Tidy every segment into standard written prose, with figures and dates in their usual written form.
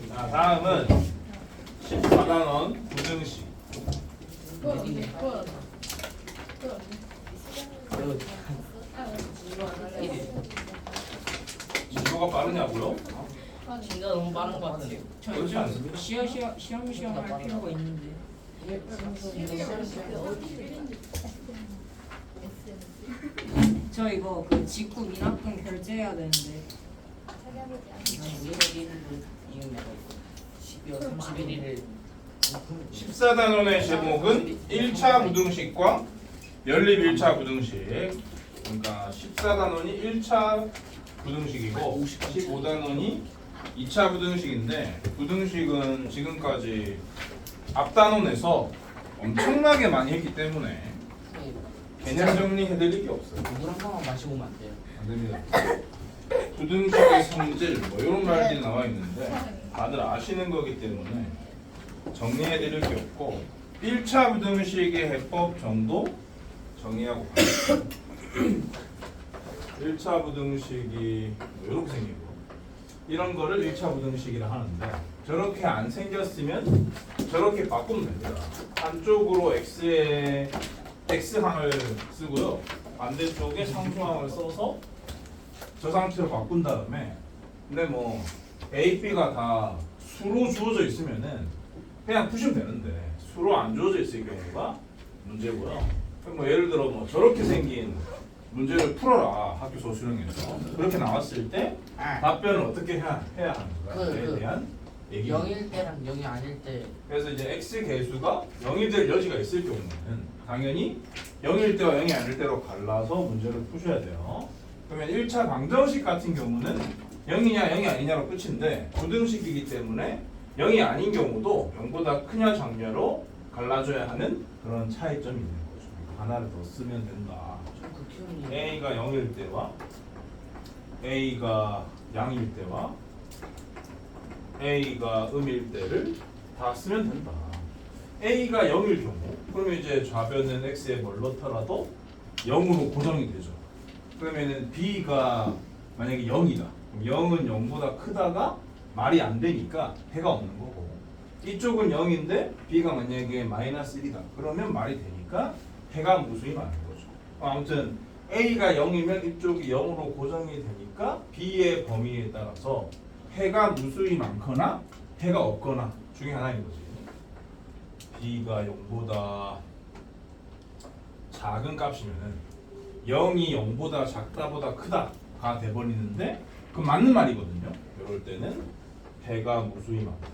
자, 다음은 14단원 부등식. 진도가 빠르냐고요? 진짜 너무 빠른 것 같아요. 그렇지 않습니다. 시험 할 필요가 있는데. 저 이거 그 직구 미납금 결제해야 되는데. 12월 31일 14단원의 제목은 1차 부등식과 연립 1차 부등식. 그러니까 14단원이 1차 부등식이고 15단원이 2차 부등식인데, 부등식은 지금까지 앞단원에서 엄청나게 많이 했기 때문에 개념 정리해드릴 게 없어요. 물 한 번만 마시고 오면 안 돼요? 안 됩니다. 부등식의 성질 뭐 이런 말들이 나와 있는데 다들 아시는 거기 때문에 정리해드릴 게 없고, 1차 부등식의 해법 정도 정리하고 가겠습니다. 1차 부등식이 이렇게 생기고, 이런 거를 1차 부등식이라 하는데, 저렇게 안 생겼으면 저렇게 바꾸면 됩니다. 한쪽으로 x에 x항을 쓰고요, 반대쪽에 상수항을 써서 저 상태로 바꾼 다음에, 근데 뭐 a, b가 다 수로 주어져 있으면은 그냥 푸시면 되는데, 수로 안 주어져 있을 경우가 문제고요. 뭐 예를 들어 뭐 저렇게 생긴 문제를 풀어라 학교 소수령에서 그렇게 나왔을 때 답변을 어떻게 해야 하는가에 대한 얘기. 0일 때랑 0이 아닐 때 그래서 이제 x 개수가 0이 될 여지가 있을 경우는 당연히 0일 때와 0이 아닐 때로 갈라서 문제를 푸셔야 돼요. 그러면 1차 방정식 같은 경우는 0이냐 0이 아니냐로 끝인데, 부등식이기 때문에 0이 아닌 경우도 0보다 크냐 작냐로 갈라줘야 하는 그런 차이점이 있는 거죠. 하나를 더 쓰면 된다. 그 키우는 a가 0일 때와 a가 양일 때와 a가 음일 때를 다 쓰면 된다. a가 0일 경우, 그러면 이제 좌변은 x에 뭘 넣더라도 0으로 고정이 되죠. 그러면은 b가 만약에 0이다. 그럼 0은 0보다 크다가 말이 안 되니까 해가 없는 거고, 이쪽은 0인데 b가 만약에 마이너스 1이다. 그러면 말이 되니까 해가 무수히 많은 거죠. 아무튼 a가 0이면 이쪽이 0으로 고정이 되니까 b의 범위에 따라서 해가 무수히 많거나 해가 없거나 중에 하나인 거지. b가 0보다 작은 값이면은 0이 0보다 작다보다 크다가 돼버리는데, 그 맞는 말이거든요. 이럴 때는 해가 무수히 많다.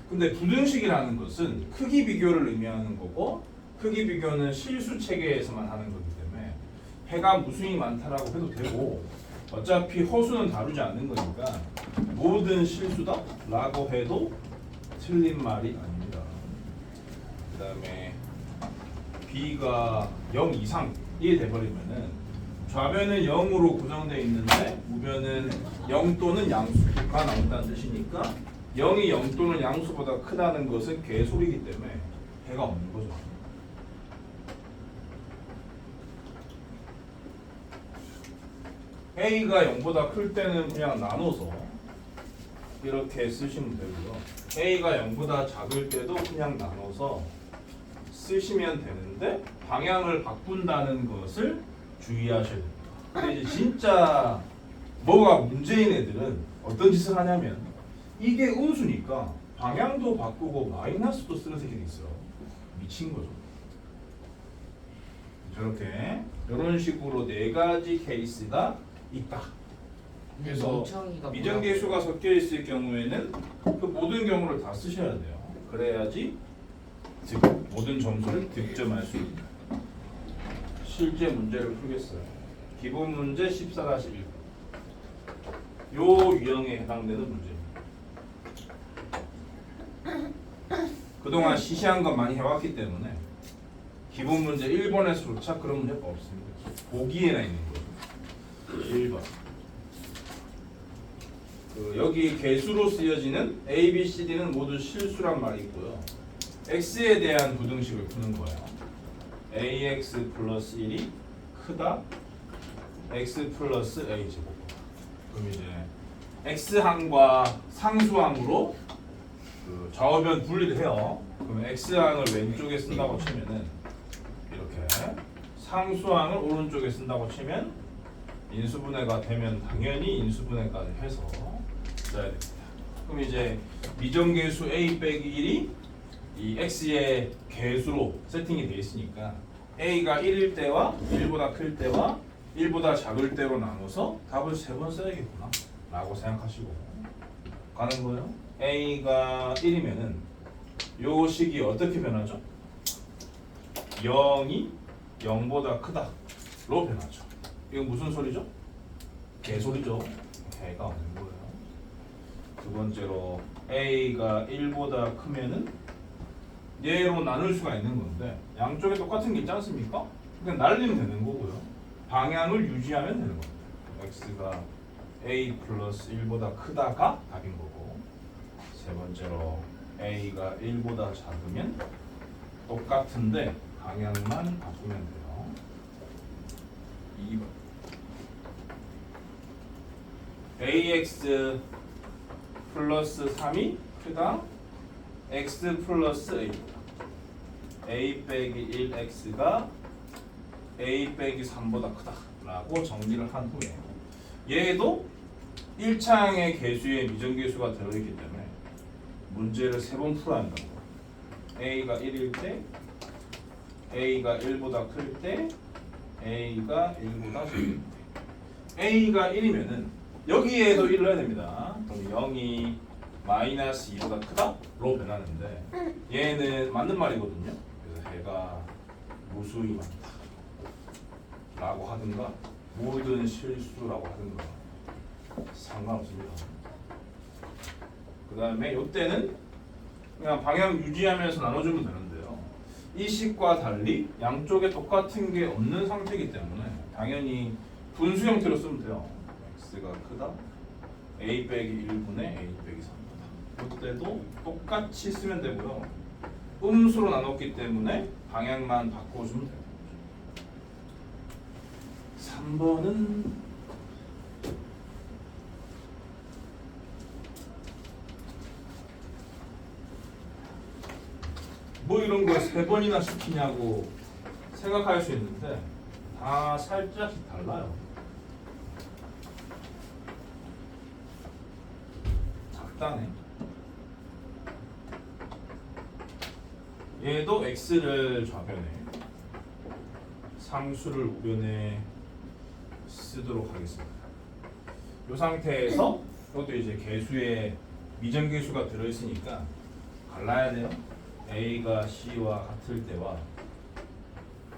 근데 부등식이라는 것은 크기 비교를 의미하는 거고, 크기 비교는 실수 체계에서만 하는 거기 때문에 해가 무수히 많다라고 해도 되고, 어차피 허수는 다루지 않는 거니까 모든 실수다 라고 해도 틀린 말이 아닙니다. 그 다음에 b가 0 이상이 돼버리면은 좌변은 0으로 고정되어 있는데 우변은 0 또는 양수가 나온다는 뜻이니까, 0이 0 또는 양수보다 크다는 것은 개소리이기 때문에 해가 없는 거죠. a가 0보다 클 때는 그냥 나눠서 이렇게 쓰시면 되고요. a가 0보다 작을 때도 그냥 나눠서 쓰시면 되는데, 방향을 바꾼다는 것을 주의하셔야 됩니다. 근데 이제 진짜 뭐가 문제인 애들은 어떤 짓을 하냐면, 이게 음수니까 방향도 바꾸고 마이너스도 쓰는 새끼도 있어요. 미친 거죠. 저렇게 이런 식으로 네 가지 케이스가 있다. 그래서 미정계수가 섞여 있을 경우에는 그 모든 경우를 다 쓰셔야 돼요. 그래야지 모든 점수를 득점할 수 있다. 실제 문제를 풀겠어요. 기본 문제 14-1. 요 유형에 해당되는 문제입니다. 그동안 시시한 것 많이 해왔기 때문에 기본 문제 1번에서조차 그런 문제가 없습니다. 보기에나 있는 거죠. 1번. 여기 개수로 쓰여지는 A, B, C, D는 모두 실수란 말이 있고요. X에 대한 부등식을 푸는 거예요. AX 플러스 1이 크다, x 플러스 a 제곱. 그럼 이제 x항과 상수항으로 그 좌우변 분리를 해요. 그러면 x항을 왼쪽에 쓴다고 치면은 이렇게, 상수항을 오른쪽에 쓴다고 치면 인수분해가 되면 당연히 인수분해까지 해서 써야 됩니다. 그럼 이제 미정계수 a 빼기 1이 이 x의 개수로 세팅이 되어 있으니까 a가 1일 때와 1보다 클 때와 1보다 작을 때로 나눠서 답을 3번 써야겠구나 라고 생각하시고 가는 거예요. a가 1이면은 요 식이 어떻게 변하죠? 0이 0보다 크다로 변하죠. 이건 무슨 소리죠? 개소리죠. 개가 없는 거예요. 두 번째로 a가 1보다 크면은 얘로 나눌 수가 있는 건데 양쪽에 똑같은 게 있지 않습니까? 그냥 날리면 되는 거고요. 방향을 유지하면 되는 겁니다. x가 a 플러스 1보다 크다가 답인 거고, 세 번째로 a가 1보다 작으면 똑같은데 방향만 바꾸면 돼요. 2번 ax 플러스 3이 크다 x 플러스 a 빼기 1x가 a 빼기 3보다 크다 라고 정리를 한 후에 얘도 1차항의 개수에 미정계수가 들어있기 때문에 문제를 3번 풀어야 한다고. a가 1일 때, a가 1보다 클 때, a가 1보다 작을 때. a가 1이면은 여기에도 1을 해야 됩니다. 그럼 0이 마이너스 2보다 크다로 변하는데 얘는 맞는 말이거든요. 그래서 해가 무수히 많다 라고 하든가 모든 실수라고 하든가 상관없습니다. 그 다음에 이때는 그냥 방향 유지하면서 나눠주면 되는데요. 이 식과 달리 양쪽에 똑같은 게 없는 상태이기 때문에 당연히 분수 형태로 쓰면 돼요. x가 크다 a 빼기 1분의 a 빼기 3보다. 이때도 똑같이 쓰면 되고요. 음수로 나눴기 때문에 방향만 바꿔주면 돼요. 3번은 뭐 이런 거 3번이나 시키냐고 생각할 수 있는데 다 살짝씩 달라요. 작다네. 얘도 x를 좌변에 상수를 우변에 쓰도록 하겠습니다. 이 상태에서 이것도 이제 개수에 미정계수가 들어있으니까 갈라야 돼요. a가 c와 같을 때와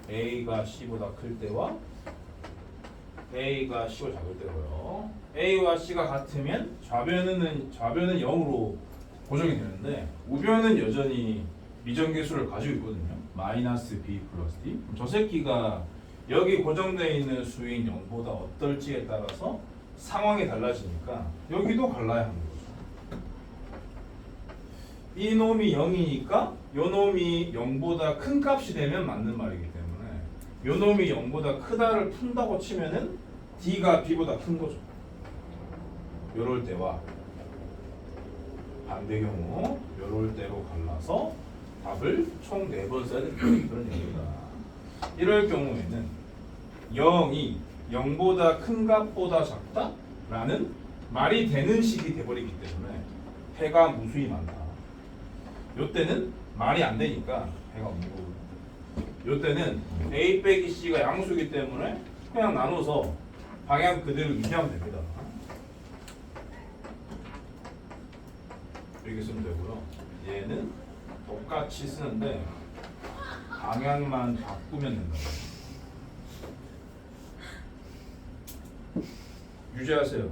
a가 c보다 클 때와 a가 c와 작을 때고요. a와 c가 같으면 좌변은 0으로 고정이 되는데 우변은 여전히 미정계수를 가지고 있거든요. 마이너스 b 플러스 d. 저 새끼가 여기 고정되어 있는 수인 0보다 어떨지에 따라서 상황이 달라지니까 여기도 갈라야 하는 거죠. 이 놈이 0이니까 요 놈이 0보다 큰 값이 되면 맞는 말이기 때문에 요 놈이 0보다 크다를 푼다고 치면은 d가 b보다 큰 거죠. 요럴 때와 반대 경우 요럴 때로 갈라서 답을 총 4번 써야 된다 그런 얘기입니다. 이럴 경우에는 0이 0보다 큰 값보다 작다? 라는 말이 되는 식이 돼버리기 때문에 해가 무수히 많다. 요때는 말이 안 되니까 해가 없는 거고, 요때는 a 빼기 c가 양수이기 때문에 그냥 나눠서 방향 그대로 유지하면 됩니다. 이렇게 쓰면 되고요. 얘는 똑같이 쓰는데 방향만 바꾸면 된다. 유지하세요.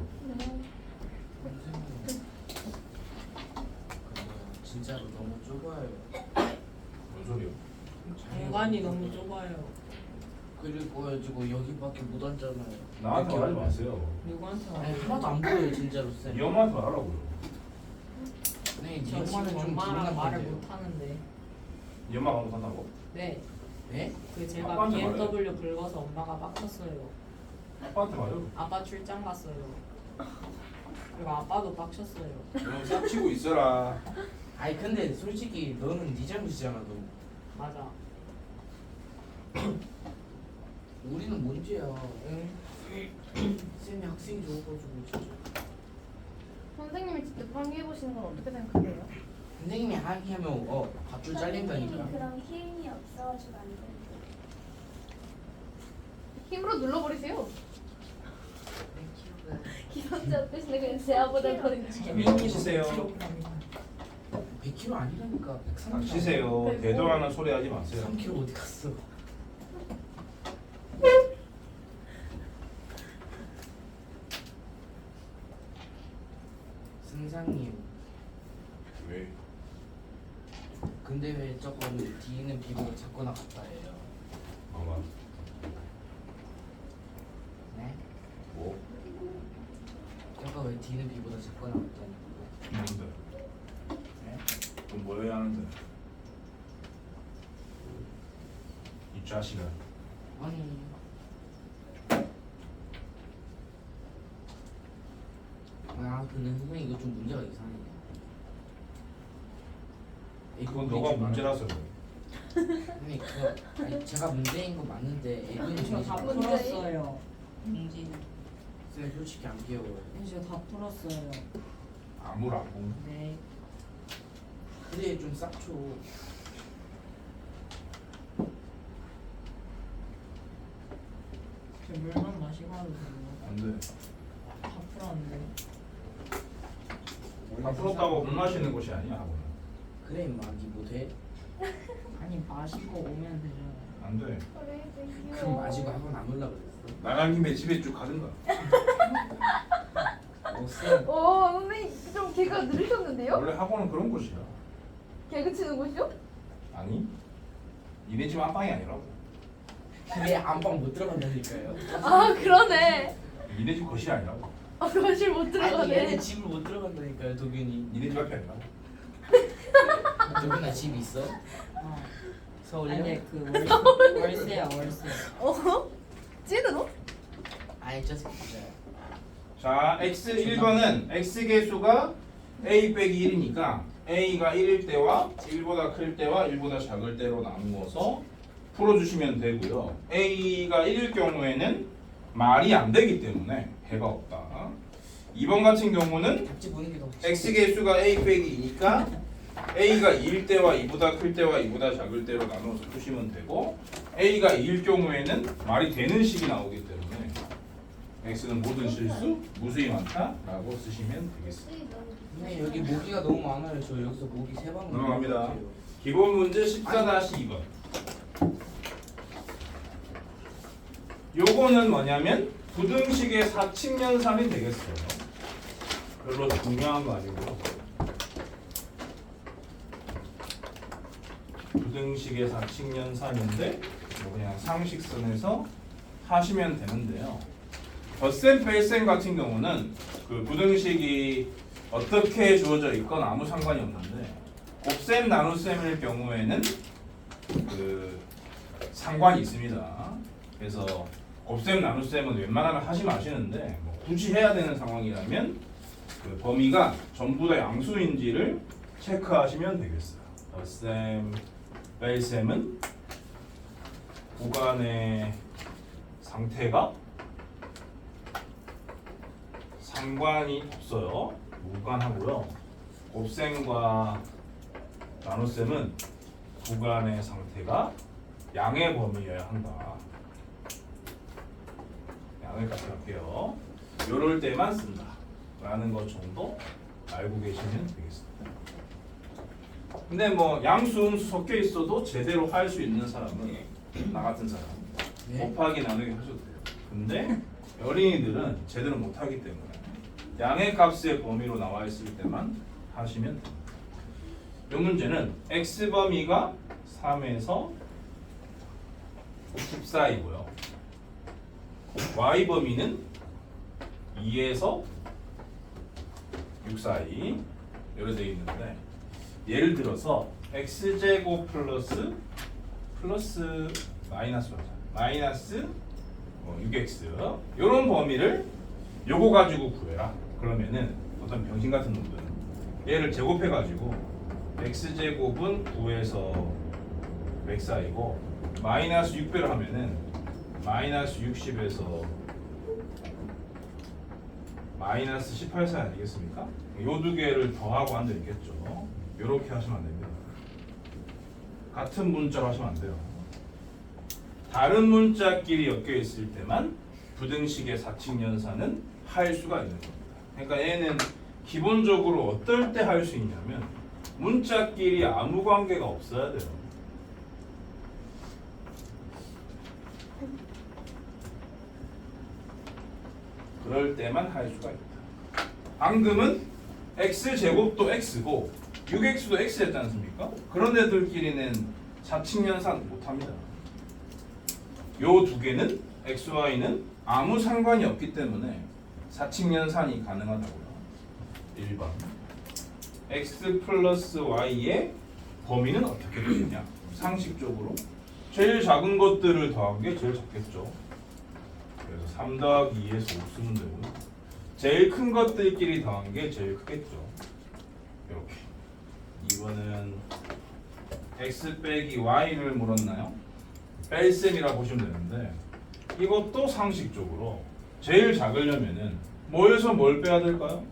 진짜로 너무 좁아요. 뭔 소리요? 공간이 너무 좁아요. 그리고 가지고 여기밖에 못 앉잖아요. 나한테 말하지 마세요. 누구한테 아니 말해요? 하나도 안 보여요 진짜로 이 쌤. 엄마한테 말하라고요. 네, 이 저 엄마는 지금 좀 엄마랑 기분 말을 나쁜데요. 못 하는데. 이 엄마가 못한다고? 네. 네? 그 제가 아빠한테 BMW 긁어서 엄마가 빡쳤어요. 아빠한테 말해봐. 아빠 출장 갔어요. 그리고 아빠도 빡쳤어요. 너 싹치고 있어라. 아니 근데 솔직히 너는 네 잘못이잖아 너. 맞아. 우리는 뭔지야. 응? 쌤이 학생이 좋아가지고 진짜. 선생님이 직접 항의해보시는 건 어떻게 생각하세요? 선생님이 항의하면 밧줄 잘린다니까. 그런 힘이 없어가지고 안 되는데. 힘으로 눌러버리세요. 네, 기선제 어떠신데 그냥 제아보다 더 재미있게 치세요. 100kg 아니라니까. 103kg. 닥치세요. 대도하는 소리 하지 마세요. 3kg 어디 갔어? 승장님, 왜? 근데 왜 저건 D는 B보다 작거나 같다예요? 봐봐. 네? 뭐? 저거 왜 D는 B보다 작거나 같다는 뭔데? 네? 그럼 뭐 해야 하는데? 이 자식아. 아니. 근데 선생님 이거 좀 문제가 이상해요. 그건 너가 문제라서 그래. 선생님 그거 아니, 제가 문제인 거 맞는데 애교는 저 다 문제예요? 풀었어요. 문제는. 쌤 솔직히 안 귀여워요. 저 다 풀었어요. 아무라고. 네. 근데 좀 싹쳐. 저 물만 마시고 하도 돼요. 안 돼. 다 풀었는데. 다 풀었다고 물 마시는 곳이 아니야 학원은. 그래 임마 니 못해? 아니 마시고 오면 되잖아요. 안 돼. 그럼 마시고 학원 안 올라 그랬어? 나간 김에 집에 쭉 가든가. 쌤 선생님 좀 개가 느리셨는데요? 원래 학원은 그런 곳이야. 개그 치는 곳이요? 아니? 니네 집 안방이 아니라고. 내 안방 못 들어간다니까요. 아 그러네. 니네 집 거실이 아니라고. 거실 못 아니 얘네 들어가네. 집을 못 들어간다니까요 도균이. 니네 집 앞에 아니라고. 도균아 집 있어? 어. 서울이요? 아니 그 월세야 월세. 찐으로? 아니 저 새끼 진짜. 자, x 1번은 x 개수가 a 빼기 1이니까 a가 1일 때와 1보다 클 때와 1보다 작을 때로 나누어서 풀어주시면 되고요. a가 1일 경우에는 말이 안 되기 때문에 해가 없다. 2번 같은 경우는 잡지 보는 게 더. x 개수가 a 빼기 2니까 a가 2일 때와 2보다 클 때와 2보다 작을 때로 나눠서 푸시면 되고 a가 2일 경우에는 말이 되는 식이 나오기 때문에 x는 모든 실수, 무수히 많다라고 쓰시면 되겠습니다. 네 여기 모기가 너무 많아요. 저 여기서 모기 3방 넘어갑니다. 기본 문제 14-2번. 요거는 뭐냐면 부등식의 사칙연산이 되겠어요. 별로 중요한 거 아니고요. 부등식의 사칙연산인데 뭐 그냥 상식선에서 하시면 되는데요. 덧셈 뺄셈 같은 경우는 그 부등식이 어떻게 주어져 있건 아무 상관이 없는데 곱셈 나눗셈일 경우에는 그 상관이 있습니다. 그래서 곱셈 나눗셈은 웬만하면 하지 마시는데 뭐 굳이 해야 되는 상황이라면 그 범위가 전부 다 양수인지를 체크하시면 되겠어요. 덧셈 뺄셈은 구간의 상태가 상관이 없어요. 무관하고요. 곱셈과 나눗셈은 구간의 상태가 양의 범위여야 한다. 양을 같이 할게요. 요럴 때만 쓴다. 라는 것 정도 알고 계시면 되겠습니다. 근데 뭐 양수, 음수 섞여 있어도 제대로 할 수 있는 사람은 나 같은 사람 네? 곱하기 나누기 하셔도 돼요. 근데 어린이들은 제대로 못하기 때문에 양의 값의 범위로 나와 있을 때만 하시면 됩니다. 이 문제는 x 범위가 3에서 14이고요. y 범위는 2에서 6 사이 이렇게 되어 있는데 예를 들어서 x제곱 플러스 마이너스 6 6x 이런 범위를 요거 가지고 구해라. 그러면은 어떤 병신 같은 놈들은 얘를 제곱해 가지고 x제곱은 9에서 맥사이고 마이너스 6배를 하면은 마이너스 60에서 마이너스 18사이 아니겠습니까? 요 두 개를 더하고 앉아 있겠죠. 요렇게 하시면 안 됩니다. 같은 문자로 하시면 안 돼요. 다른 문자끼리 엮여 있을 때만 부등식의 사칙연산은 할 수가 있는 겁니다. 그러니까 얘는 기본적으로 어떨 때 할 수 있냐면 문자끼리 아무 관계가 없어야 돼요. 그럴 때만 할 수가 있다. 방금은 x제곱도 x고 6x도 x였지 않습니까? 그런 애들끼리는 사칙연산 못합니다. 요 두 개는 x, y는 아무 상관이 없기 때문에 사칙연산이 가능하다고요. 1번 x 플러스 y의 범위는 어떻게 되느냐? 상식적으로 제일 작은 것들을 더한 게 제일 작겠죠. 그래서 3 더하기 2에서 5 쓰면 되고 제일 큰 것들끼리 더한 게 제일 크겠죠. 이렇게 2번은 x 빼기 y를 물었나요? 뺄셈이라 보시면 되는데 이것도 상식적으로 제일 작으려면은 뭐에서 뭘 빼야 될까요?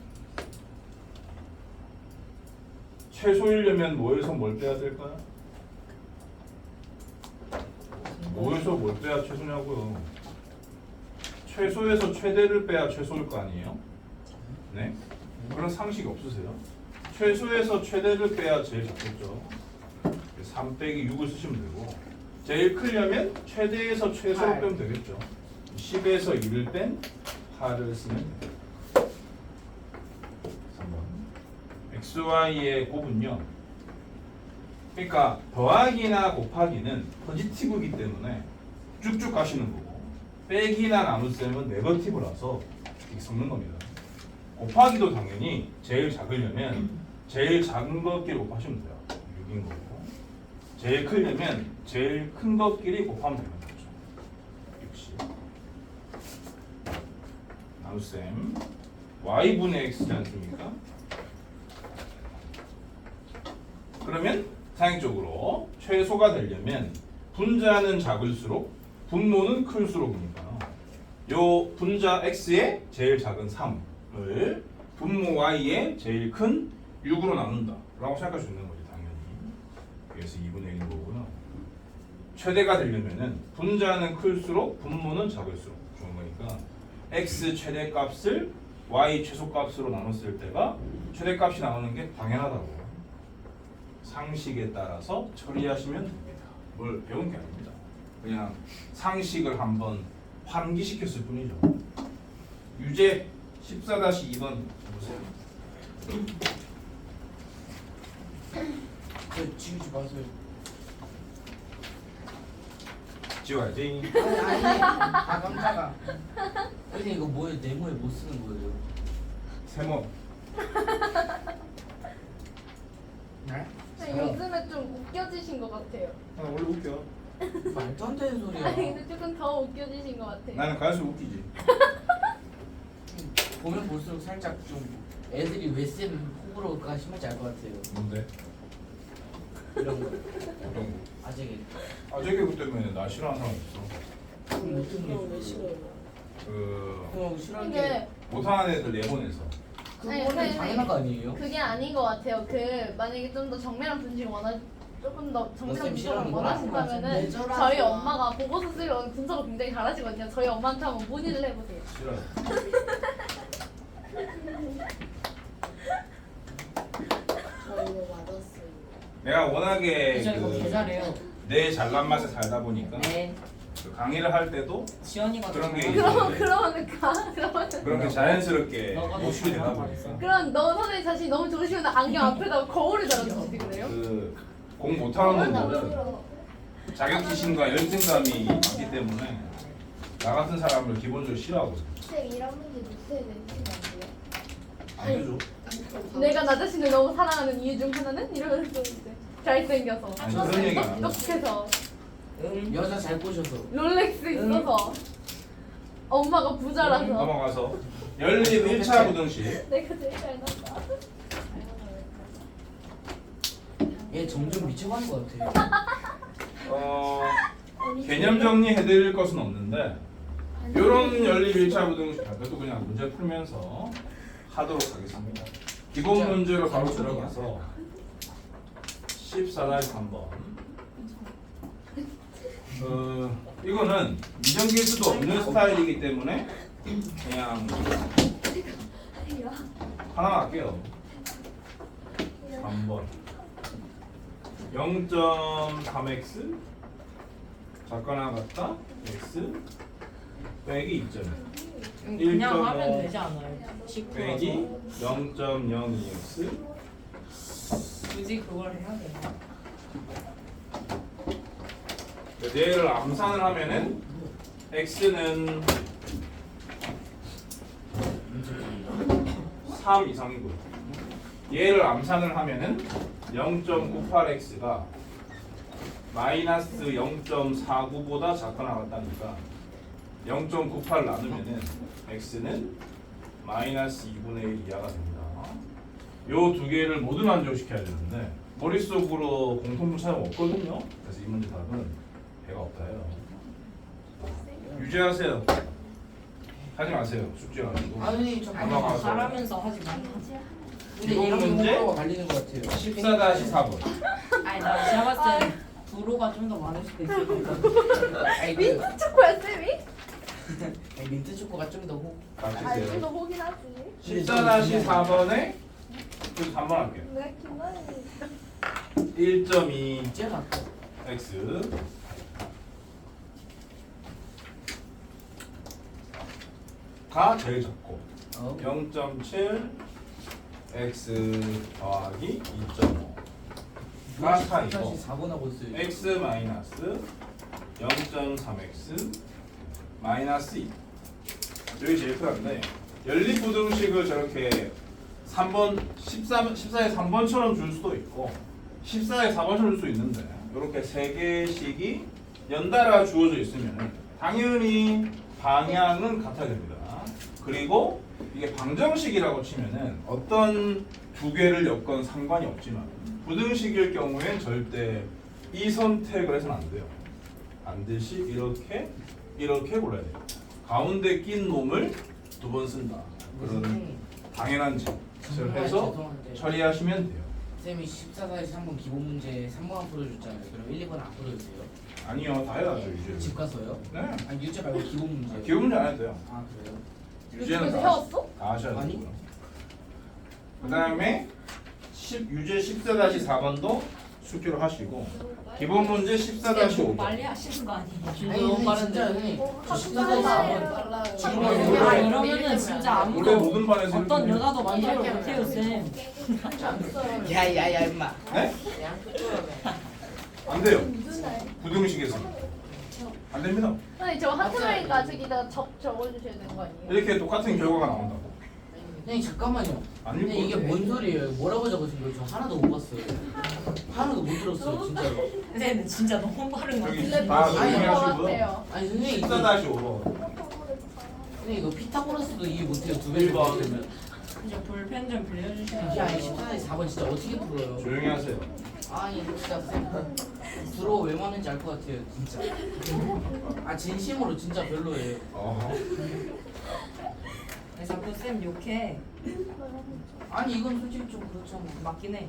최소이려면 뭐에서 뭘 빼야 될까요? 뭐에서 뭘 빼야 최소냐고요? 최소에서 최대를 빼야 최소일 거 아니에요? 네? 그런 상식 없으세요? 최소에서 최대를 빼야 제일 작겠죠. 3 빼기 6을 쓰시면 되고 제일 크려면 최대에서 최소를 빼면 되겠죠. 10에서 1을 뺀 8을 쓰면 돼요. 3번 XY의 곱은요. 그러니까 더하기나 곱하기는 포지티브이기 때문에 쭉쭉 가시는 거고 빼기나 나눗셈은 네거티브라서 이렇게 섞는 겁니다. 곱하기도 당연히 제일 작으려면 제일 작은 것끼리 곱하시면 돼요. 6인 거고 제일 크려면 제일 큰 것끼리 곱하면 되는 거죠. 60 나눗셈 y분의 x지 않습니까? 그러면 상식적으로 최소가 되려면 분자는 작을수록 분모는 클수록이니까 요 분자 x의 제일 작은 3을 분모 y의 제일 큰 6으로 나눈다 라고 생각할 수 있는 거지 당연히. 그래서 2분의 1인 거고요. 최대가 되려면은 분자는 클수록 분모는 작을수록 좋은 거니까 x 최대값을 y 최소값으로 나눴을 때가 최대값이 나오는 게 당연하다고 상식에 따라서 처리하시면 됩니다. 뭘 배운 게 아닙니다. 그냥 상식을 한번 환기시켰을 뿐이죠. 유제 14-2번 보세요. 지우지 마세요. 지워야지. 아니 아 깜짝아. 선생님 이거 뭐예요? 네모에 못 쓰는 거예요? 세모. 네? 근데 요즘에 좀 웃겨지신 것 같아요. 아, 원래 웃겨. 말도 안 되는 소리야. 아니 근데 조금 더 웃겨지신 것 같아요. 나는 갈수록 웃기지. 보면 볼수록 살짝 좀 애들이 왜 쌤 호불호가 심하지 알 것 같아요. 뭔데? 이런 거. 어떤 거? 아재개. 아재개그 때문에 나 싫어하는 사람 있어. 왜 싫어요? 그 싫어하는 이게 게 못하는 애들 내보내서. 아니, 그거는 근데 당연한 거 아니에요? 그게 아닌 것 같아요. 그 만약에 좀 더 정밀한 분석을 조금 더 정밀한 쌤 분석을 싫어하는구나. 원하신다면은 내절하지 저희 마. 엄마가 보고서 쓰려고 분석을 굉장히 잘하시거든요. 저희 엄마한테 한번 문의를 해보세요. 싫어. 저 이거 맞았어요. 내가 워낙에 저 이거 개 잘해요. 내 잘난 맛에 살다 보니까 네. 그 강의를 할 때도 지연이가 그런 게 잘하는 그러면 그러면 그런 게 자연스럽게 너가 노출이 되다 너무 보니까 그럼 너 선생님 자신이 너무 좋으시면 안경 앞에다 거울을 달아주시지 그래요? 그 공 못하는 놈들은 자격지심과 열등감이 많기 때문에 나 같은 사람을 기본적으로 싫어하거든. 쌤 이런 문제 노트에 내주시면 안 안 돼요? 되죠. 내가 나 자신을 너무 사랑하는 이유 중 하나는 이러면서 이제 잘생겨서 아니, 그런 얘기 안 하죠. 똑똑해서 여자 잘 꼬셔서. 롤렉스 있어서 엄마가 부자라서. 넘어가서 연립 1차 부등식. 내가 제일 잘 났다. 얘 점점 미쳐가는 것 같아. 개념 정리해드릴 것은 없는데 이런 연립 1차 부등식 그것도 그냥 문제 풀면서 하도록 하겠습니다. 기본 진짜 문제로 바로 단순이야. 들어가서 14-3번. 이거는 미정기수도 없는 스타일이기 때문에 그냥 하나 할게요. 3번 0.3x 작거나 같다 x 빼기 2.1 그냥 1.5 하면 되지 않아요? 19라서 빼기 0.02x 굳이 그걸 해야 되나? 얘를 암산을 하면은 x는 3 이상이고요. 얘를 암산을 하면은 0.98x가 마이너스 0.49보다 작거나 같다니까 0.98 나누면은 x는 마이너스 2분의 1 이하가 됩니다. 요 두 개를 모두 만족시켜야 되는데 머릿속으로 공통분 차이가 없거든요. 그래서 이 문제 답은 배가 없다요. 유지하세요. 하지 마세요. 숙제 가지고. 아니 저 넘어가서. 잘하면서 하지 마. 근데 이번 이런 문제? 문제가 갈리는 것 같아요. 14-4번. 아니 나 제가 봤을 때 불호가 좀 더 많을 수도 있을 것 같아. 아니 민트 초코야 쌤이? 민트 초코가 좀 더 호. 맞추세요. 알지도 보긴 하지. 14-4번에 그래서 3번 할게요. 내가 기다리니까. 1.2 이제 맞다. x 가 제일 작고 0.7 x 더하기 2.5가 다시 차이고 4번 하고 있어요. x 마이너스 0.3x 마이너스 2 여기 제일 큰데 연립부등식을 저렇게 3번 14에 3번처럼 줄 수도 있고 14에 4번처럼 줄 수도 있는데 이렇게 세 개씩이 연달아 주어져 있으면 당연히 방향은 같아야 됩니다. 그리고 이게 방정식이라고 치면은 어떤 두 개를 엮건 상관이 없지만 부등식일 경우엔 절대 이 선택을 해서는 안 돼요. 반드시 이렇게 골라야 돼요. 가운데 낀 놈을 두 번 쓴다. 그런 당연한 짓을 정말 해서 죄송한데 처리하시면 돼요. 쌤이 14-3번 기본 문제 3번 풀어줬잖아요. 그럼 1, 2번 안 풀어주세요? 아니요, 다 해야죠 이제. 집 가서요? 네. 아니 유제 말고 기본 문제. 기본 문제 안 해도 돼요. 아 그래요? 유제는 그래서 다 헤었어? 하셔야 아니. 되고요. 그다음에 유제 14-4번도 숙제로 하시고 기본 문제 너무 14-5번. 빨리 하시는 거 아니에요? 아니 너무 근데 빠른데. 진짜 형님 어, 저 학교에 14-4번 지금 아 이러면은 진짜 원래 아무도 모든 반에서 어떤 이렇게 여자도 만족을 못해요 쌤. 야야야 임마. 네? 안 돼요. 무슨 날? 부등식에서 안 됩니다. 아니 저 하트라니까 저기다 적어주셔야 되는 거 아니에요? 이렇게 똑같은 결과가 나온다고. 형님 잠깐만요. 안 근데 읽고 이게 뭔 소리예요? 뭐라고 적으신 거예요? 저 하나도 못 봤어요. 하나도 못 들었어요 진짜로. 쌤은 진짜 너무 빠른 거 저기 같아요. 다 아니, 것 정리하시고요. 같아요. 아니 선생님 이거 14-5번. 선생님 이거 피타고라스도 이해 못해요. 두 배. 1번. 이제 볼펜 좀 빌려주시면 야, 이 14-4번 진짜 어떻게 풀어요? 조용히 하세요. 아니 이거 진짜 쌤 부러워 왜 많은지 알 것 같아요 진짜. 아 진심으로 진짜 별로예요. 자꾸 쌤 욕해. 아니 이건 솔직히 좀 그렇잖아. 맞긴 해.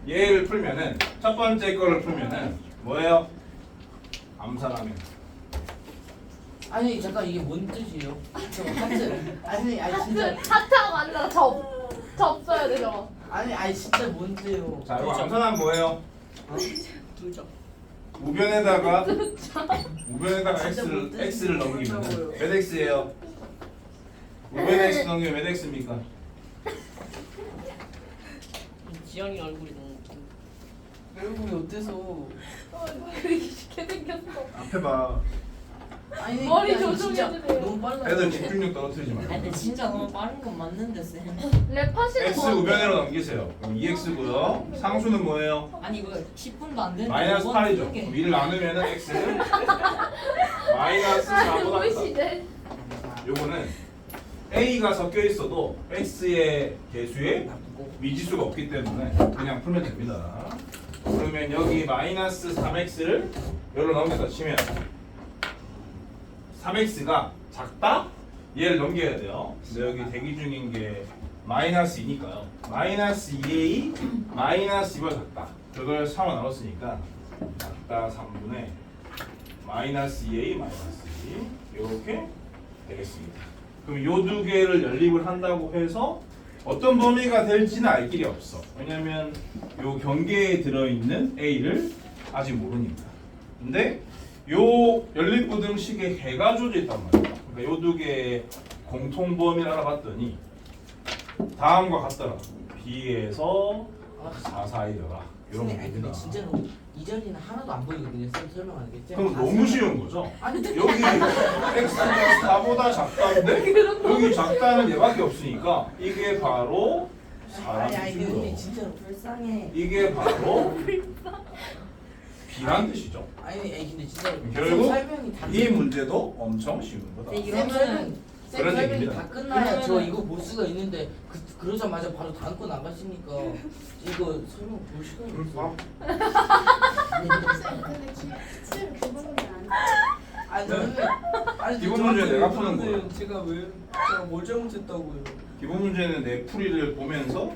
얘를 풀면은 첫 번째 거를 풀면은 뭐예요? 암산하면. 아니 잠깐 이게 뭔 뜻이에요? 저 하트. 아니 진짜. 하트하고 앉아서 접 써야 돼 저거. 아니 진짜 뭔 뜻이에요? 자, 이거 암산하면 뭐예요? 두점. 우변에다가 진짜 못 x를 넘기면 뜻이더라고요. 몇 x예요? 우변에 x 넘기면 몇 x입니까? 지연이 얼굴이 너무 얼굴이 어때서? 그렇게 쉽게 생겼어. 앞에 봐. 아니 머리 그냥 진짜 조정해주세요. 너무 빨라. 애들 집중력 떨어뜨리지 아니 말고. 근데 진짜 너무 빠른 건 맞는데 쌤. 랩하시는 x 거 우변으로 넘기세요. 그럼 2x고요. 상수는 뭐예요? 아니 이거 10분도 안 됐는데 마이너스 이번 8이죠. 푸는 게- 그럼 2를 나누면은 x는 마이너스 4보다 크다. 시대. 요거는 A가 섞여 있어도 X의 개수에 나쁘고 미지수가 없기 때문에 그냥 풀면 됩니다. 그러면 여기 마이너스 3x를 여기로 넘겨서 치면 3x가 작다? 얘를 넘겨야 돼요. 근데 여기 대기 중인 게 마이너스 2니까요. 마이너스 2a 마이너스 2보다 작다. 그걸 3로 나눴으니까 작다 3분의 마이너스 2a 마이너스 2 이렇게 되겠습니다. 그럼 요 두 개를 연립을 한다고 해서 어떤 범위가 될지는 알 길이 없어. 왜냐면 요 경계에 들어있는 a를 아직 모르니까. 근데 요 연립부등식에 해가 조져 있단 말이야. 그러니까 요 두 개의 공통 범위를 알아봤더니 다음과 같더라. b에서 4, 4이더라. 이런 선생님, 아니, 근데 겁니다. 진짜로 이 자리는 하나도 안 보이거든요. 쌤 설명하겠죠? 그럼 너무 쉬운 거죠? 아니 여기 x가 4보다 작다인데 여기 작다는 얘밖에 없으니까 이게 바로 아니 근데 4라는 진짜로 불쌍해. 이게 바로 B란 뜻이죠. 아니 근데 진짜로 결국 쌤 설명이 다 이 문제도 엄청 쉬운 거다. 네, 쌤 설명 쌤 그런 설명이 얘기입니다. 다 끝나야 저 그러면은- 이거 볼 수가 있는데 그러자마자 바로 다음 거 나가시니까 이거 설명 볼 시간이 없어. 근데 쌤 그거는 안 아니 네. 저는 아니 기본 문제 내가 푸는 거야. 제가 제가 뭘 잘못했다고요? 기본 문제는 내 풀이를 보면서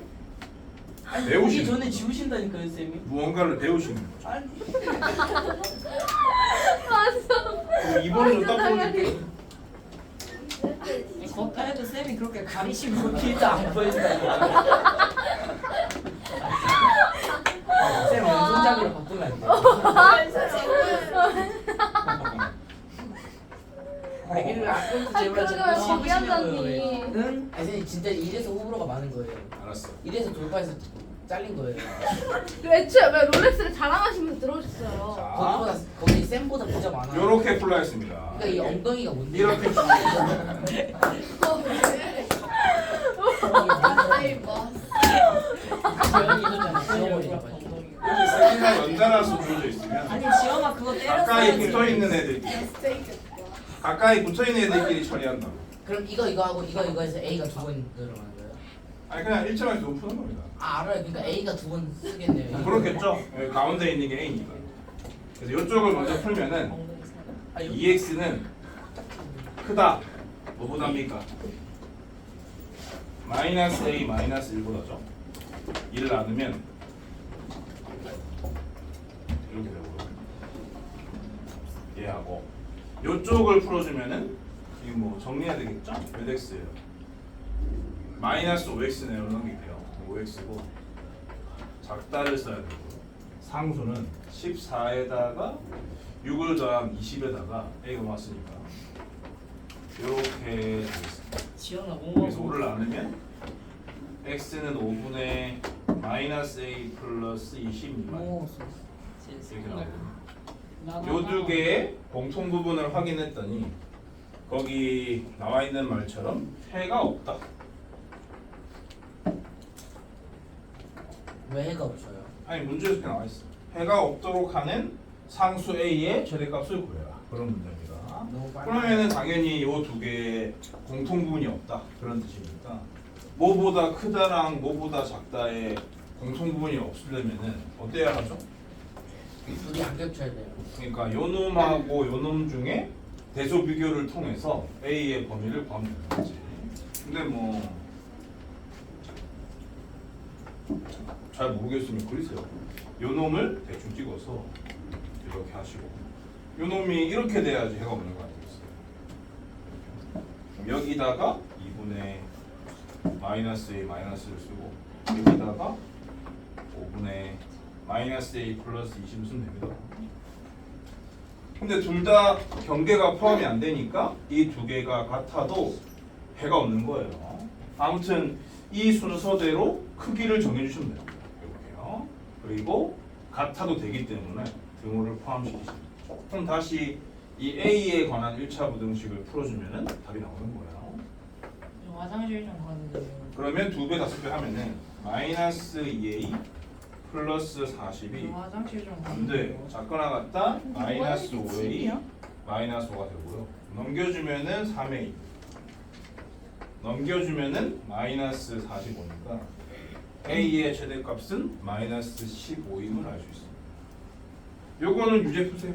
아니 배우시는 보기 전에 거죠. 지우신다니까요 쌤이. 무언가를 배우시는 거죠. 아니 그럼 이번에 좀딱 보여줄게. 겉에도 쌤이 그렇게 가리시면 진짜 안 보인다니까. 쌤 왼손잡이로 바꾸면 안 돼요? 아기를 아까부터 제발 그러면 자꾸 지휘한다니. 응? 아니 선생님 진짜 이래서 호불호가 많은 거예요. 알았어. 이래서 돌파해서 잘린 거예요. 애초에 왜 롤렉스를 자랑하시면서 들어오셨어요? 자, 거기보다 거기 쌤보다 부자 많아. 요렇게 풀라 했습니다. 그러니까 이 엉덩이가 뭔데? 이렇게 아이 뭐 지연이 이거잖아. 지워버리니까. 이렇게 세 개가 연달아서 주어져 있으면 아니 지연아 그거 가까이 때렸어야지. 붙어 있는 애들끼리 스테이크 가까이 붙어 있는 애들끼리 처리한다. 그럼 이거 하고 이거 해서 A가 두 번 들어가는 거예요? 아니 그냥 일정하게 좀 푸는 겁니다. 아 알아요. 그러니까 A가 두 번 쓰겠네요. 그렇겠죠? 여기 가운데 있는 게 A니까. 그래서 이쪽을 먼저 풀면은 아, 이거- 2x는 크다. 뭐보다입니까? 마이너스 A 마이너스 1보다죠. 1을 나누면 이렇게 되고 얘하고 이쪽을 풀어주면은 이거 뭐 정리해야 되겠죠? 몇 x예요? 마이너스 5x네요. 넘길게요. 5x고 작다를 써야 되고 상수는 14에다가 6을 더한 20에다가 a가 왔으니까 이렇게 되겠습니다. 지연아 그래서 뭐 5를 나누면 x는 5분의 마이너스 a 플러스 22만 뭐 이렇게 나오거든요. 요 두 개의 공통 부분을 확인했더니 거기 나와 있는 말처럼 해가 없다. 왜 해가 없어요? 아니 문제에서 이렇게 나와 있어. 해가 없도록 하는 상수 a의 최대값을 구해라. 그런 문제입니다. 너무 빨라. 그러면은 당연히 요 두 개의 공통 부분이 없다. 그런 뜻이니까 뭐보다 크다랑 뭐보다 작다의 공통 부분이 없으려면은 어때야 하죠? 둘이 안 겹쳐야 돼요. 그러니까 요 놈하고 요 놈 중에 대소 비교를 통해서 A의 범위를 구하면 되는 거지. 근데 뭐 잘 모르겠으면 그리세요. 요 놈을 대충 찍어서 이렇게 하시고 요 놈이 이렇게 돼야지 해가 없는 거 아니겠어요? 여기다가 2분의 마이너스 A 마이너스를 쓰고 여기다가 5분의 마이너스 A 플러스 20을 쓰면 됩니다. 근데 둘 다 경계가 포함이 안 되니까 이 두 개가 같아도 해가 없는 거예요. 아무튼 이 순서대로 크기를 정해주시면 됩니다. 이렇게요. 그리고 같아도 되기 때문에 등호를 포함시키시면 돼요. 그럼 다시 이 A에 관한 1차 부등식을 풀어주면 답이 나오는 거예요. 화장실 좀 가는데. 그러면 2배, 5배 하면은 마이너스 2A 플러스 40이 화장실 좀 안 돼. 작거나 같다 마이너스 5A 마이너스 5가 되고요. 넘겨주면은 3a. 넘겨주면은 마이너스 45니까 a의 최대값은 마이너스 15임을 알 수 있습니다. 요거는 유제 푸세요.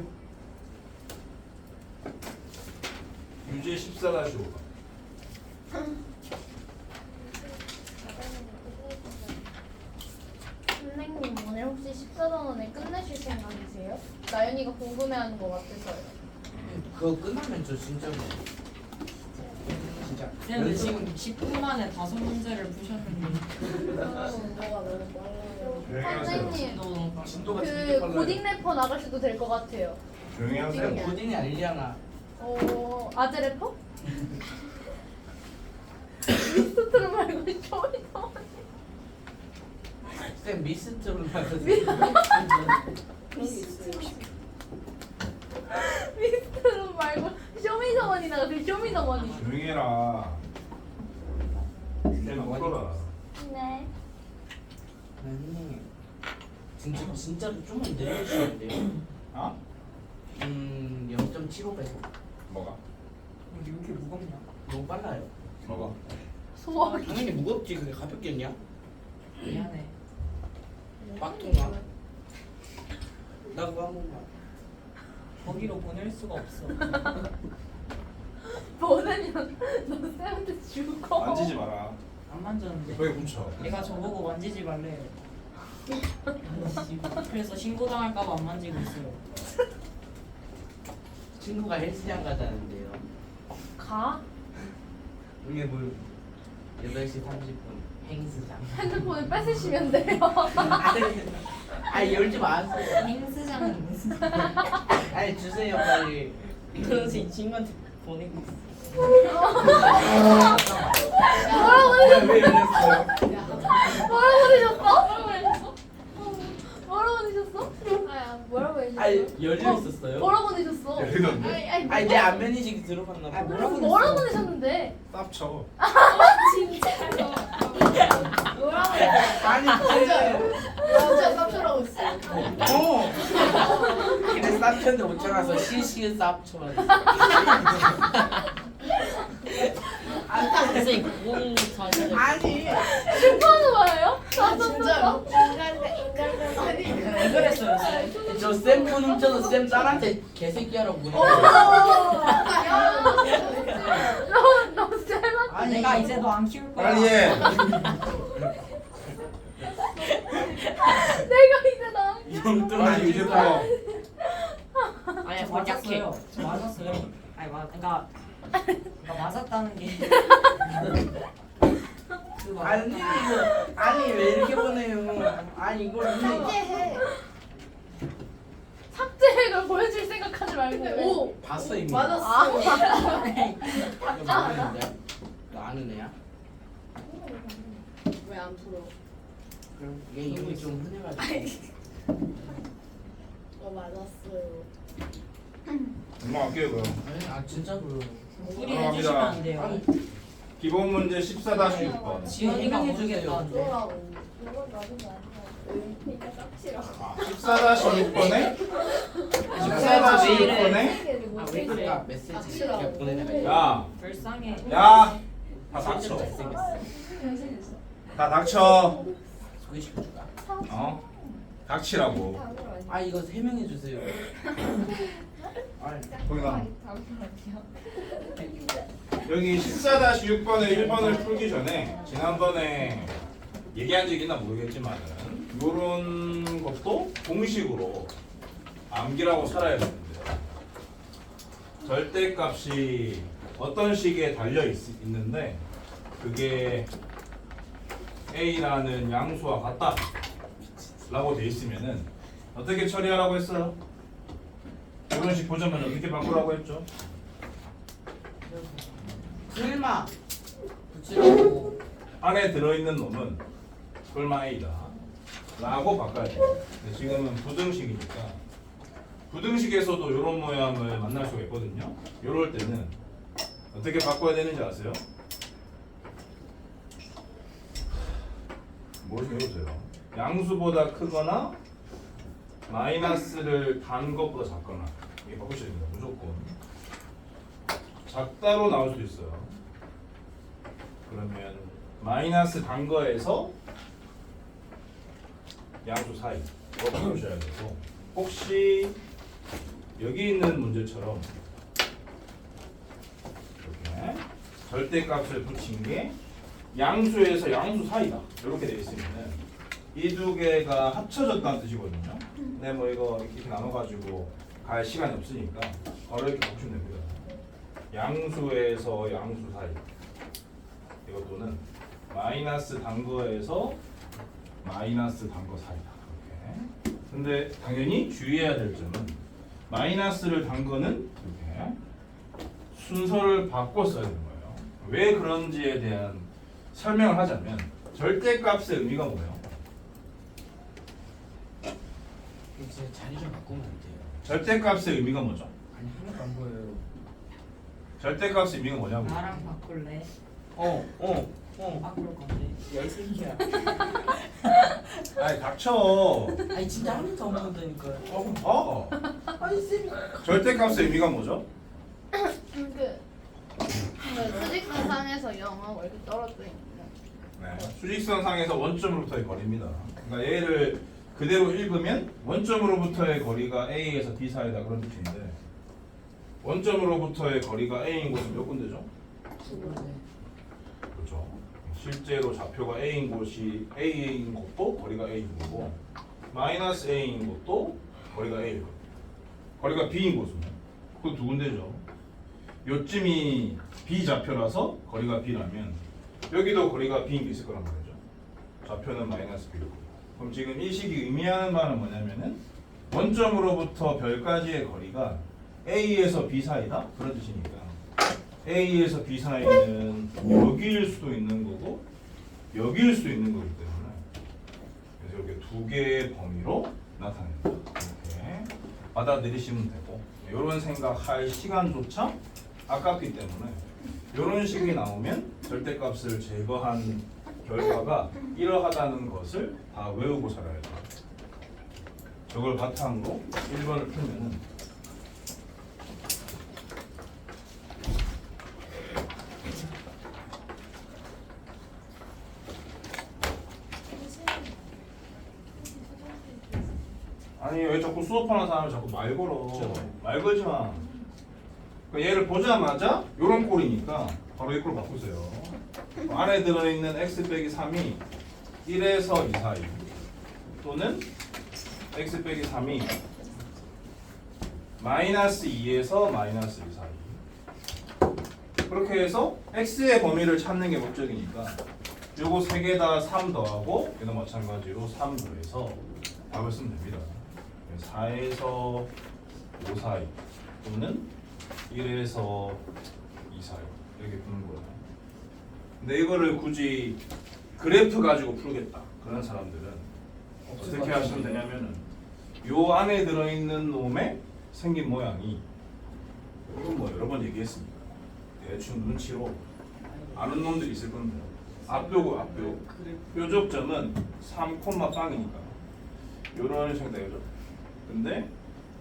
유제 14-5가. 선생님 오늘 혹시 14단원에 끝내실 생각이세요? 나연이가 궁금해하는 것 같아서요. 그거 끝나면 저 진짜 쌤은 지금 10분 만에 5문제를 푸셨는데 운동가 너무 빨라요. 선생님 진도가 진짜 그 빨라요. 고딩 래퍼 나가셔도 될 것 같아요. 조용히 하세요. 쌤 고딩이 아니잖아. 아재 래퍼? 미스트를 말고 쇼미더 쌤 미스트로 나가서 미스트를 말고 쇼미더머니 나가세요. 쇼미더머니. 조용히 해라. 걔는 풀어라. 네. 선생님 진짜로 좀만 내려주시면 돼요. 어? 0.75배. 뭐가? 왜 이렇게 무겁냐? 너무 빨라요. 뭐가? 소화기. 당연히 무겁지. 그게 가볍겠냐? 미안해. 빡통아. 나 그거 한 번만. 거기로 보낼 수가 없어. 보내면 너 쌤한테 죽어. 만지지 마라. 안 만졌는데. 거기 묻혀. 얘가 저보고 만지지 말래요. 그래서 신고당할까봐 안 만지고 있어요. 친구가 헬스장 가자는데요. 가? 이게 뭐 8시 30분 헬스장. 핸드폰을 뺏으시면 돼요. 아니 열지 마세요. 행스장은 무슨? 아니 주세요 빨리. 그래서 이 친구한테 보내고 있어. 왜 이랬어요? 뭐라고 보내셨어? 뭐라고 보내셨어? 뭐라고 해주세요? 아니 열려 있었어요. 뭐라고 보내셨어? 이러던데. 아니 내 안면인식이 들어갔나 봐. 뭐라고 보내셨는데? 쌉쳐. 진짜요? 뭐라고 해주세요? 아니 진짜 쌉처라고 했어요. 근데 쌉쳤는데 못 참아서 시시에 쌉쳐. 선생님 그건 사실 아니 축구하는 거예요? 진짜요? 인간들 아니 왜 그랬어요? 쌤? 저 쌤 폰 훔쳐서 쌤 딸한테 개새끼하라고 보내. 너 쌤한테 아니 내가 이제 너 안 키울 거야. 빨리 해. 내가 이제 나 이놈들 빨리 유제 풀어. 아니 맞았어요. 저 맞았어요. 아니 그러니까 맞았다는 게. 그 아니 이거 아니 왜 이렇게 보내요? 아니 이걸 삭제해. 삭제를 보여줄 생각하지 말고. 오. 봤어 이미. 맞았어. 이거 모르는데? 너 아는 애야? 왜 안 풀어? 그럼 얘 이름이 좀 흔해가지고. 맞았어요. 엄마 할게요 그럼. 아니 아 진짜로. 풀이 해주시면 안 돼요. 아니 기본 문제 14-6번. 지연이가 설명해 모르겠다는데. 또라고. 이건 맞은 거 아니야? 그러니까 깍지라고. 14-6번에 아, 왜 그래? 아까 메시지 이렇게 보내다가 야, 불쌍해. 야, 다 닥쳐. 잘생겼어. 다 닥쳐. 소개시켜줄까? 어? 닥치라고. 다음 아니야? 아 이거 해명해 주세요. 아니 거기 나. 다음 아니야? 여기 14-6번에 1번을 풀기 전에 지난번에 얘기한 적 있나 모르겠지만은 요런 것도 공식으로 암기라고 살아야 되는데 절대값이 어떤 식에 달려 있는데 그게 A라는 양수와 같다 라고 돼 있으면은 어떻게 처리하라고 했어요? 이런 식 보자면 어떻게 바꾸라고 했죠? 설마 붙이라고. 안에 들어있는 놈은 설마 A다 라고 바꿔야 돼요. 근데 지금은 부등식이니까 부등식에서도 이런 모양을 만날 수가 있거든요. 이럴 때는 어떻게 바꿔야 되는지 아세요? 뭘 해보세요. 양수보다 크거나 마이너스를 단 것보다 작거나 이게 바꾸셔야 됩니다. 무조건. 작다로 나올 수도 있어요. 그러면 마이너스 단 거에서 양수 사이 이거 풀어줘야 되고, 혹시 여기 있는 문제처럼 이렇게 절대값을 붙인 게 양수에서 양수 사이다 이렇게 되어 있으면은 이 두 개가 합쳐졌다는 뜻이거든요. 근데 뭐 이거 이렇게 나눠가지고 갈 시간이 없으니까 바로 이렇게 바꾸시면 됩니다. 양수에서 양수 사이, 이것도는 마이너스 단 거에서 마이너스 단 거 사이다. 이렇게. 근데 당연히 주의해야 될 점은 마이너스를 단 거는 이렇게 순서를 바꿔 써야 되는 거예요. 왜 그런지에 대한 설명을 하자면, 절대값의 의미가 뭐예요? 이제 자리 좀 바꾸면 안 돼요. 절대값의 의미가 뭐죠? 아니 하나도 안 보여요. 절대값의 의미가 뭐냐고. 나랑 바꿀래? 바꿀 건데. 야이 새끼야. 아니 닥쳐. 아니 진짜 하나도 안 보인다니까요. 조금 더. 아니 쌤. 절대값의 의미가 뭐죠? 수직선 상에서 0은 왜 이렇게 떨어져 있는? 네. 수직선 상에서 원점으로부터의 거리입니다. 그러니까 얘를 그대로 읽으면 원점으로부터의 거리가 A에서 D 사이다 그런 뜻인데, 원점으로부터의 거리가 A인 곳은 몇 군데죠? 두 번째. 그렇죠. 실제로 좌표가 A인 곳이 A인 곳도 거리가 A인 거고, 마이너스 A인 곳도 거리가 A일 거고, 거리가 B인 곳은 그 두 군데죠. 요쯤이 B 좌표라서 거리가 B라면 여기도 거리가 B인 게 있을 거란 말이죠. 좌표는 마이너스 B고. 그럼 지금 이 식이 의미하는 바는 뭐냐면은 원점으로부터 별까지의 거리가 A에서 B 사이다 그런 뜻이니까, A에서 B 사이는 여기일 수도 있는 거고 여기일 수도 있는 거기 때문에, 그래서 이렇게 두 개의 범위로 나타냅니다. 이렇게 받아들이시면 되고, 이런 생각할 시간조차 아깝기 때문에 이런 식이 나오면 절대값을 제거한 결과가 이러하다는 것을 다 외우고 살아야 돼요. 저걸 바탕으로 1번을 풀면은 아니 왜 자꾸 수업하는 사람이 자꾸 말 걸어. 말 걸지 마. 그러니까 얘를 보자마자 요런 꼴이니까 바로 이 꼴 바꾸세요. 안에 들어있는 x 빼기 3이 1에서 2 사이, 또는 x 빼기 3이 마이너스 2에서 마이너스 2 사이. 그렇게 해서 x의 범위를 찾는 게 목적이니까 요거 세 개 다 3 더하고 얘도 마찬가지로 3 더해서 답을 쓰면 됩니다. 4에서 5 사이 또는 1에서 2 사이 이렇게 푸는 거예요. 근데 이거를 굳이 그래프 가지고 풀겠다 그런 사람들은 어떻게 하시면 되냐면은 요 안에 들어있는 놈에 생긴 모양이, 이건 뭐 여러 번 얘기했습니다. 대충 눈치로 아는 놈들이 있을 건데, 앞뼈고 앞뼈 뾰족점은 3,빵이니까 요런 식이 되죠. 근데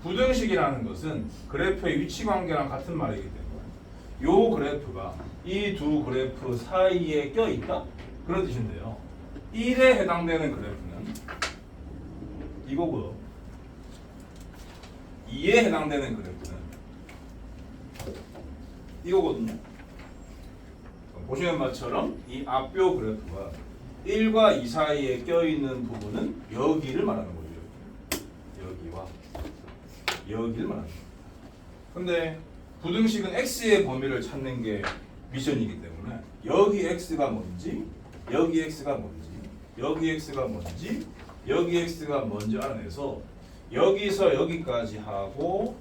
부등식이라는 것은 그래프의 위치 관계랑 같은 말이기 때문에 요 그래프가 이 두 그래프 사이에 껴있다? 그런 뜻인데요. 1에 해당되는 그래프는 이거고요. 2에 해당되는 그래프는 이거거든요. 보시는 바처럼 이 앞뼈 그래프가 1과 2 사이에 껴있는 부분은 여기를 말하는 거죠. 여기와 여기를 말하는 거예요. 근데 부등식은 x의 범위를 찾는 게 미션이기 때문에 여기 x가 뭔지, 여기 x가 뭔지, 여기 x가 뭔지, 여기 x가 뭔지 알아내서 여기서 여기까지 하고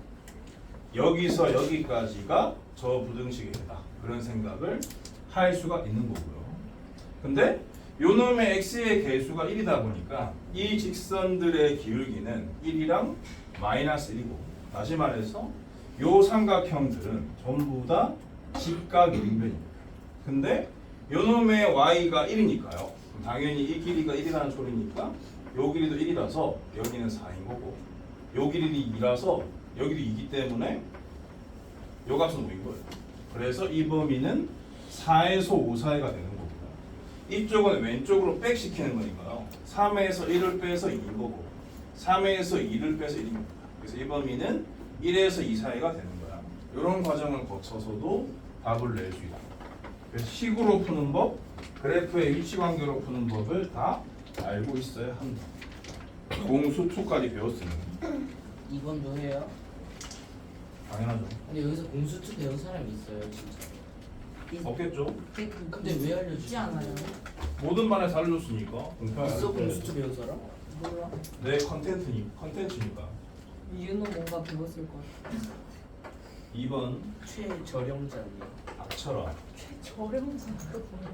여기서 여기까지가 저 부등식이다 그런 생각을 할 수가 있는 거고요. 근데 요놈의 x의 개수가 1이다 보니까 이 직선들의 기울기는 1이랑 마이너스 1이고, 다시 말해서 요 삼각형들은 전부 다 직각 1인변입니다. 근데 요놈의 y가 1이니까요. 당연히 이 길이가 1이라는 소리니까 요 길이도 1이라서 여기는 4인 거고, 요 길이도 2라서 여기도 2이기 때문에 요 값은 5인 거예요. 그래서 이 범위는 4에서 5 사이가 되는 거고요. 이쪽은 왼쪽으로 백시키는 거니까요. 3에서 1을 빼서 2인 거고 3에서 2를 빼서 1입니다. 그래서 이 범위는 1에서 2 사이가 되는 거야. 이런 과정을 거쳐서도 답을 낼 수 있다. 그래서 식으로 푸는 법, 그래프의 위치관계로 푸는 법을 다 알고 있어야 한다. 공수2까지 배웠으면 2번도 해요? 당연하죠. 근데 여기서 공수투 배운 사람이 있어요 진짜. 없겠죠. 근데 왜 알려주지 있지 않아요? 모든 반에서 알려줬으니까 공평하게 있어 알려줘야지. 공수투 배운 사람? 몰라. 내 컨텐츠니까. 윤호 뭔가 배웠을 것 같아. 2번 최저령자님. 닥쳐라. 저렴사 또 뭐야?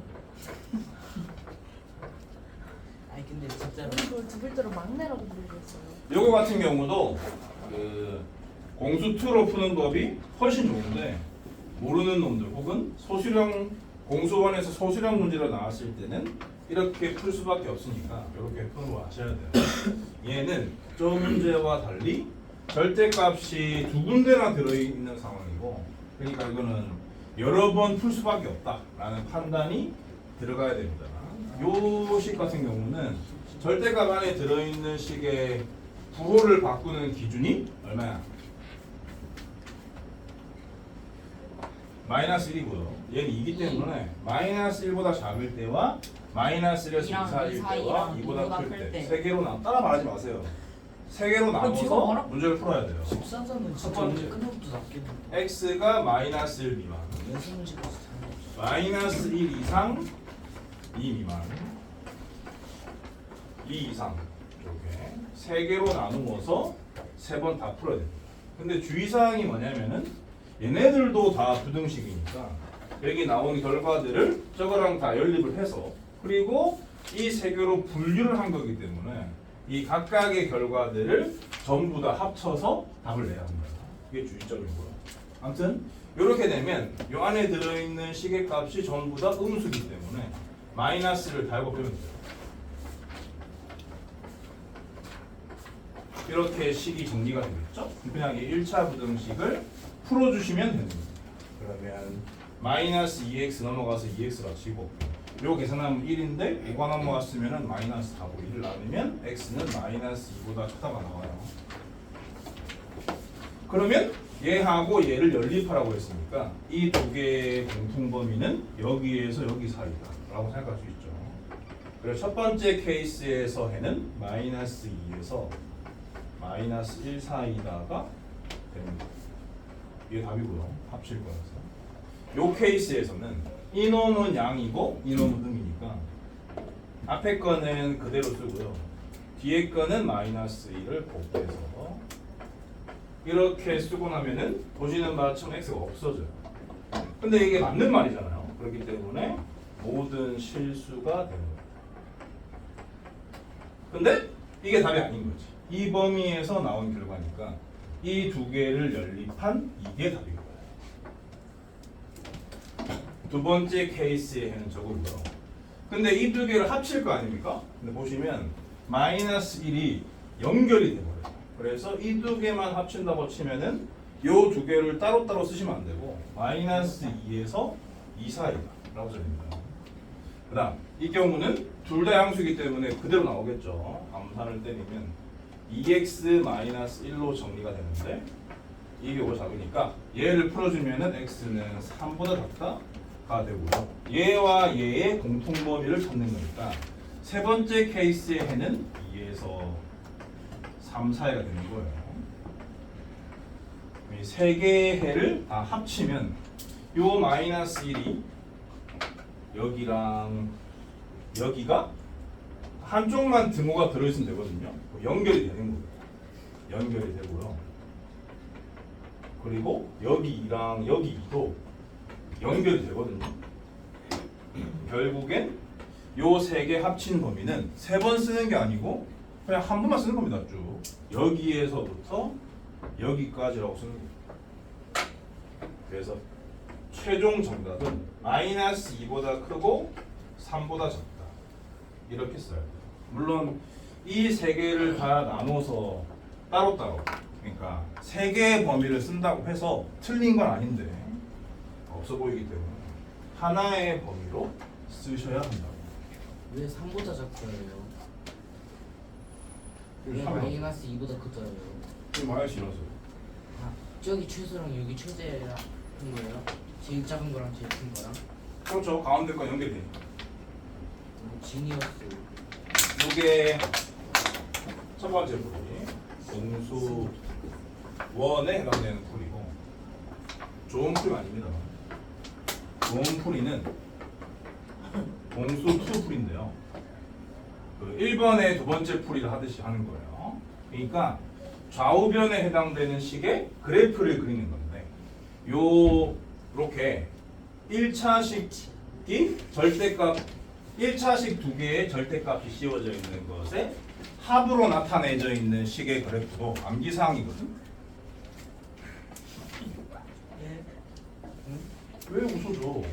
아니 근데 진짜로 이걸 두 글자로 막내라고 부르고 있어요. 요거 같은 경우도 그 공수2로 푸는 법이 훨씬 좋은데 모르는 놈들 혹은 소수령 공수원에서 소수령 문제로 나왔을 때는 이렇게 풀 수밖에 없으니까 이렇게 푸는 거 아셔야 돼요. 얘는 저 문제와 달리 절대값이 두 군데나 들어있는 상황이고 그러니까 이거는 여러 번 풀 수밖에 없다라는 판단이 들어가야 됩니다. 요 식 같은 경우는 절대값 안에 들어있는 식의 부호를 바꾸는 기준이 얼마야? 마이너스 1이고요. 얘는 2기 때문에 마이너스 1보다 작을 때와 마이너스 1에서 2 이랑 사이일 이 때와 사이랑 2보다 이보다 클 클 때. 때. 세 개로 따라 말하지 마세요. 세 개로 지금 나눠서 알아? 문제를 풀어야 돼요. 14점은 진짜 번째. 문제 끝나부터 낫겠네. x가 마이너스 1 미만, 연습 문제까지 다 나왔죠. 마이너스 1 이상 2 미만, 2 이상 이렇게 세 개로 나누어서 세 번 다 풀어야 됩니다. 근데 주의사항이 뭐냐면은 얘네들도 다 부등식이니까 여기 나온 결과들을 저거랑 다 연립을 해서 그리고 이 세 개로 분류를 한 거기 때문에 이 각각의 결과들을 전부 다 합쳐서 답을 내야 합니다. 이게 주의점이고요. 아무튼 이렇게 되면 이 안에 들어있는 식의 값이 전부 다 음수기 때문에 마이너스를 달고 빼면 돼요. 이렇게 식이 정리가 되겠죠? 그냥 이 1차 부등식을 풀어주시면 됩니다. 그러면 마이너스 2x 넘어가서 2x라 치고 요 계산하면 1인데 5가 넘어갔으면 마이너스 4고 1을 나누면 x는 마이너스 2보다 크다가 나와요. 그러면 얘하고 얘를 연립하라고 했으니까 이 두 개의 공통 범위는 여기에서 여기 사이다 라고 생각할 수 있죠. 그래서 첫 번째 케이스에서 해는 마이너스 2에서 마이너스 1 사이다가 됩니다. 이게 답이고요. 합칠 거라서. 요 케이스에서는 이놈은 양이고 이놈은 음이니까 앞에 거는 그대로 쓰고요. 뒤에 거는 마이너스 2를 곱해서 이렇게 쓰고 나면은 보시는 바처럼 x가 없어져요. 근데 이게 맞는 말이잖아요. 그렇기 때문에 모든 실수가 되는 거예요. 근데 이게 답이 아닌 거지. 이 범위에서 나온 결과니까 이 두 개를 연립한 이게 답인 거예요. 두 번째 케이스에 해는 저거고요. 근데 이 두 개를 합칠 거 아닙니까? 근데 보시면 마이너스 1이 연결이 돼버려요. 그래서 이 두 개만 합친다고 치면은 요 두 개를 따로따로 쓰시면 안 되고 마이너스 2에서 2 사이다 라고 써집니다. 그 다음 이 경우는 둘 다 양수이기 때문에 그대로 나오겠죠. 암산을 때리면 2x-1로 정리가 되는데 이게 5가 작으니까 얘를 풀어주면은 x는 3보다 작다가 되고요. 얘와 얘의 공통범위를 찾는 거니까 세 번째 케이스의 해는 2에서 3 사이가 되는 거예요. 이 세 개의 해를 다 합치면 요 마이너스 1이 여기랑 여기가 한쪽만 등호가 들어있으면 되거든요. 연결이 되는 거예요. 연결이 되고요. 그리고 여기랑 여기도 연결이 되거든요. 결국엔 요 세 개 합친 범위는 세 번 쓰는 게 아니고 그냥 한 번만 쓰는 겁니다. 쭉 여기에서부터 여기까지라고 쓰는 거예요. 그래서 최종 정답은 마이너스 2보다 크고 3보다 작다. 이렇게 써야 돼요. 물론 이 세 개를 다 나눠서 따로따로 그러니까 세 개의 범위를 쓴다고 해서 틀린 건 아닌데 없어 보이기 때문에 하나의 범위로 쓰셔야 한다고. 왜 3보다 작아요? 왜 삼이요. 마이너스 2보다 커져요? 지금 마이너스 이라서. 아, 저기 최소랑 여기 최대한 거예요? 제일 작은 거랑 제일 큰 거랑? 그렇죠. 가운데 거 연결되니까. 지니어스. 이게 첫 번째 풀이 공수 원에 해당되는 풀이고 좋은 풀이 아닙니다. 좋은 풀이는 공수 2 풀인데요. 그 1번의 두 번째 풀이를 하듯이 하는 거예요. 그러니까 좌우변에 해당되는 식의 그래프를 그리는 건데 요렇게 1차식이 절대값 1차식 두 개의 절대값이 씌워져 있는 것에 합으로 나타내져 있는 식의 그래프도 암기사항이거든. 왜 웃어줘?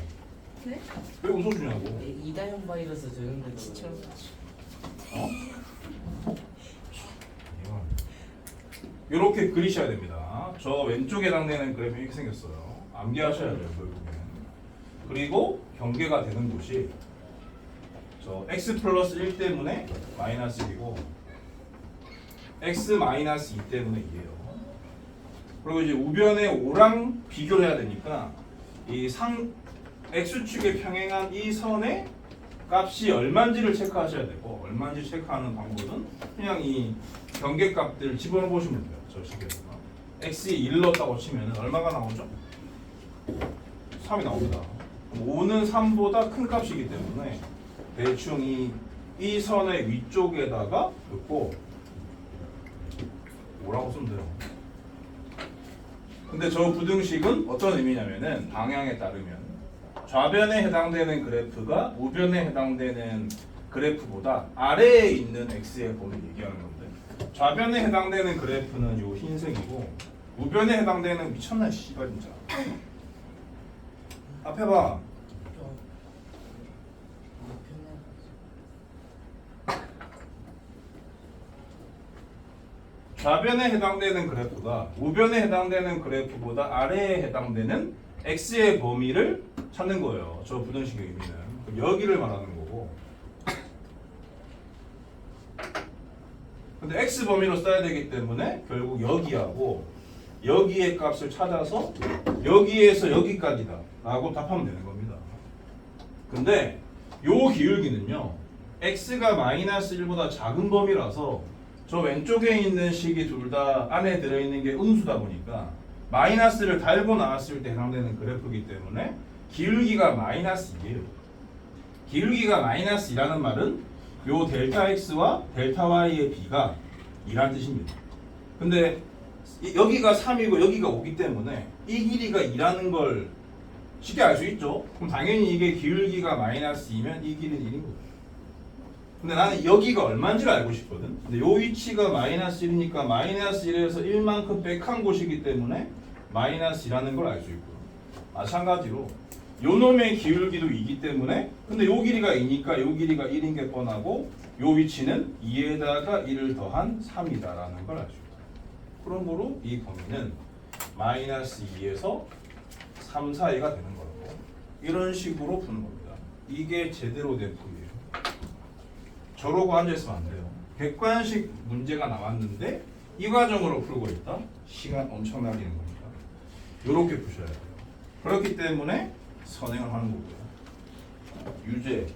네? 왜 웃어주냐고? 이다형 바이러스 적용되거든요. 이렇게 그리셔야 됩니다. 저 왼쪽에 해당되는 그래프 이렇게 생겼어요. 암기하셔야 돼요, 결국엔. 그리고 경계가 되는 곳이 저 x 플러스 1 때문에 마이너스 1이고 x 마이너스 2 때문에 2예요. 그리고 이제 우변의 5랑 비교를 해야 되니까 이 x축에 평행한 이 선의 값이 얼마인지를 체크하셔야 되고 얼마인지 체크하는 방법은 그냥 이 경계값들 집어넣어 보시면 돼요. 저 식에서 x이 1 넣었다고 치면 얼마가 나오죠? 3이 나옵니다. 5는 3보다 큰 값이기 때문에 대충 이 선의 위쪽에다가 넣고 5라고 쓰면 돼요. 근데 저 부등식은 어떤 의미냐면은 방향에 따르면 좌변에 해당되는 그래프가 우변에 해당되는 그래프보다 아래에 있는 x의 범위를 얘기하는 건데 좌변에 해당되는 그래프는 요 흰색이고 우변에 해당되는 미쳤나 씨발 진짜 앞에 봐. 좌변에 해당되는 그래프가 우변에 해당되는 그래프보다 아래에 해당되는 x의 범위를 찾는 거예요. 저 부등식의 의미는 여기를 말하는 거고. 근데 x 범위로 써야 되기 때문에 결국 여기하고 여기의 값을 찾아서 여기에서 여기까지다 라고 답하면 되는 겁니다. 근데 요 기울기는요 x가 마이너스 1보다 작은 범위라서 저 왼쪽에 있는 식이 둘 다 안에 들어있는 게 음수다 보니까 마이너스를 달고 나왔을 때 해당되는 그래프이기 때문에 기울기가 마이너스 2예요. 기울기가 마이너스 2라는 말은 요 델타 x와 델타 y의 비가 2라는 뜻입니다. 근데 여기가 3이고 여기가 5기 때문에 이 길이가 2라는 걸 쉽게 알 수 있죠. 그럼 당연히 이게 기울기가 마이너스 2면 이 길이는 1인 거죠. 근데 나는 여기가 얼마인지를 알고 싶거든. 근데 요 위치가 마이너스 1이니까 마이너스 1에서 1만큼 백한 곳이기 때문에 마이너스 2라는 걸 알 수 있고 마찬가지로 요 놈의 기울기도 2기 때문에 근데 요 길이가 2니까 요 길이가 1인 게 뻔하고 요 위치는 2에다가 1을 더한 3이다라는 걸 알 수 있다. 그러므로 이 범위는 마이너스 2에서 3 사이가 되는 거고 이런 식으로 푸는 겁니다. 이게 제대로 된 풀이에요. 저러고 앉아있으면 안 돼요. 객관식 문제가 나왔는데 이 과정으로 풀고 있다? 시간 엄청나게 있는 겁니다. 이렇게 푸셔야 돼요. 그렇기 때문에 선행을 하는 거고요. 유제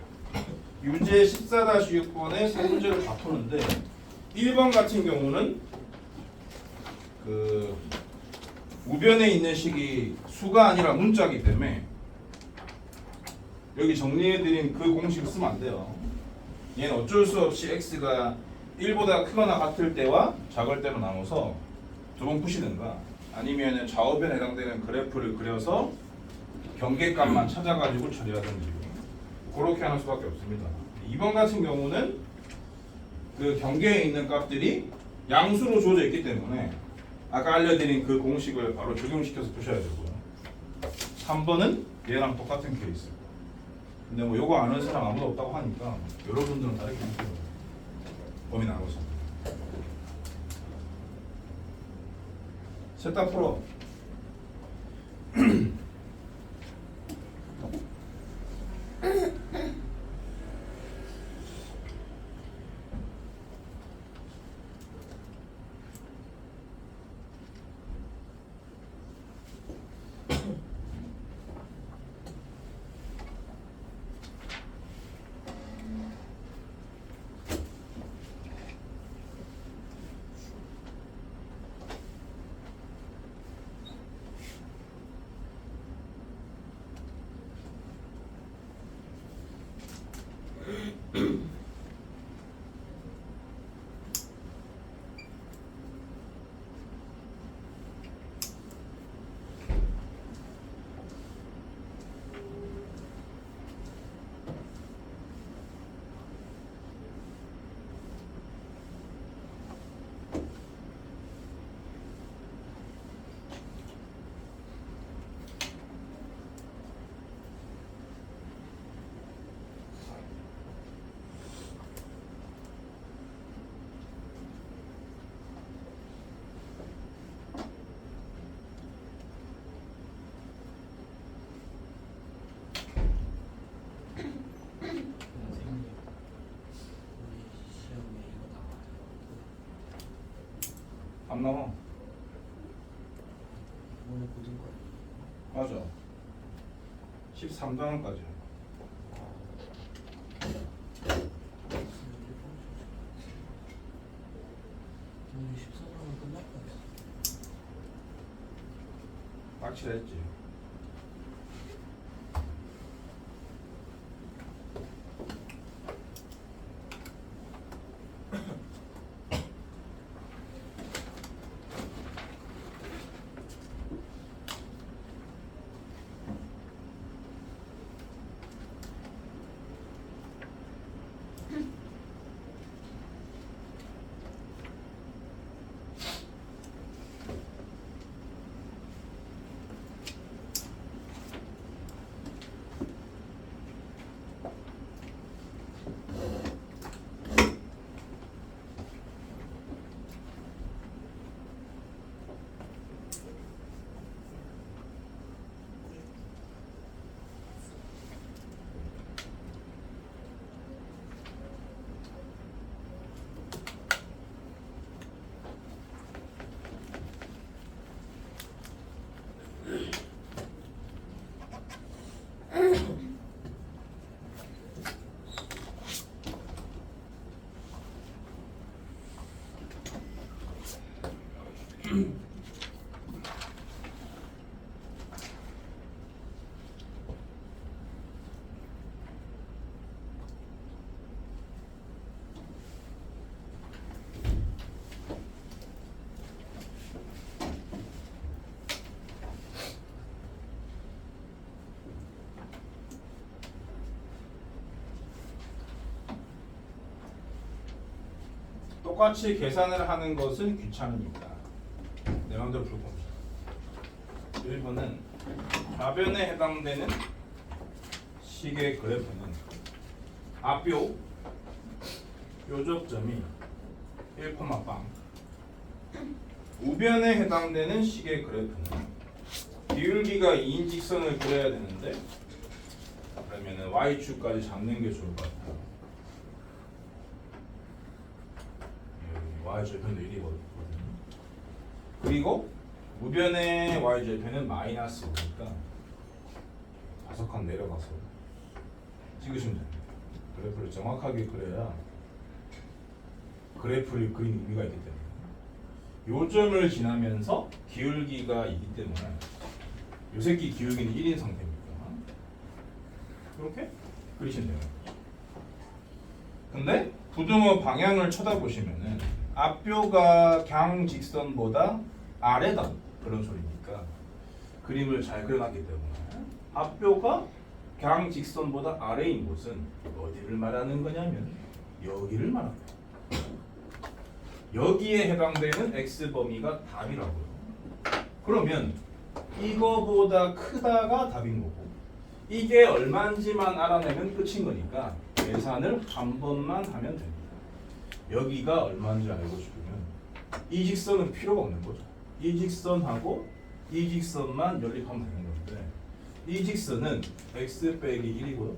14-6번의 세 문제를 다 푸는데 1번 같은 경우는 그 우변에 있는 식이 수가 아니라 문자이기 때문에 여기 정리해드린 그 공식을 쓰면 안 돼요. 얘는 어쩔 수 없이 x가 1보다 크거나 같을 때와 작을 때로 나눠서 두 번 푸시든가 아니면 좌우변에 해당되는 그래프를 그려서 경계값만 찾아가지고 처리하든지 그렇게 하는 수밖에 없습니다. 2번 같은 경우는 그 경계에 있는 값들이 양수로 주어져 있기 때문에 아까 알려드린 그 공식을 바로 적용시켜서 푸셔야 되고요. 3번은 얘랑 똑같은 케이스. 근데 뭐 요거 아는 사람 아무도 없다고 하니까 여러분들은 다르게 하세요. 범위 나눠서. 셋 다 풀어. 안 나와. 오늘 고등과 맞아. 13단원까지. 오늘 14단원 끝날 거 같아. 빡칠했지. 똑같이 계산을 하는 것은 귀찮으니까 내 마음대로 풀 겁니다. 1번은 좌변에 해당되는 식의 그래프는 앞표 요적점이 1,빵, 우변에 해당되는 식의 그래프는 기울기가 2인 직선을 그려야 되는데 그러면은 y축까지 잡는 게 좋을 것 같아요. y절편도 1이거든요. 그리고 우변의 y절편은 마이너스 5니까 5칸 내려가서 찍으시면 됩니다. 그래프를 정확하게 그려야 그래프를 그리는 의미가 있기 때문에 요 점을 지나면서 기울기가 있기 때문에 요 새끼 기울기는 1인 상태입니다. 이렇게 그리시면 돼요. 근데 부등호 방향을 쳐다보시면은 앞표가 경직선보다 아래다 그런 소리니까 그림을 잘 그려놨기 때문에 앞표가 경직선보다 아래인 곳은 어디를 말하는 거냐면 여기를 말합니다. 여기에 해당되는 x 범위가 답이라고요. 그러면 이거보다 크다가 답인 거고 이게 얼마인지만 알아내면 끝인 거니까 계산을 한 번만 하면 됩니다. 여기가 얼마인지 알고 싶으면 이 직선은 필요가 없는 거죠. 이 직선하고 이 직선만 연립하면 되는 건데 이 직선은 x 빼기 1이고요.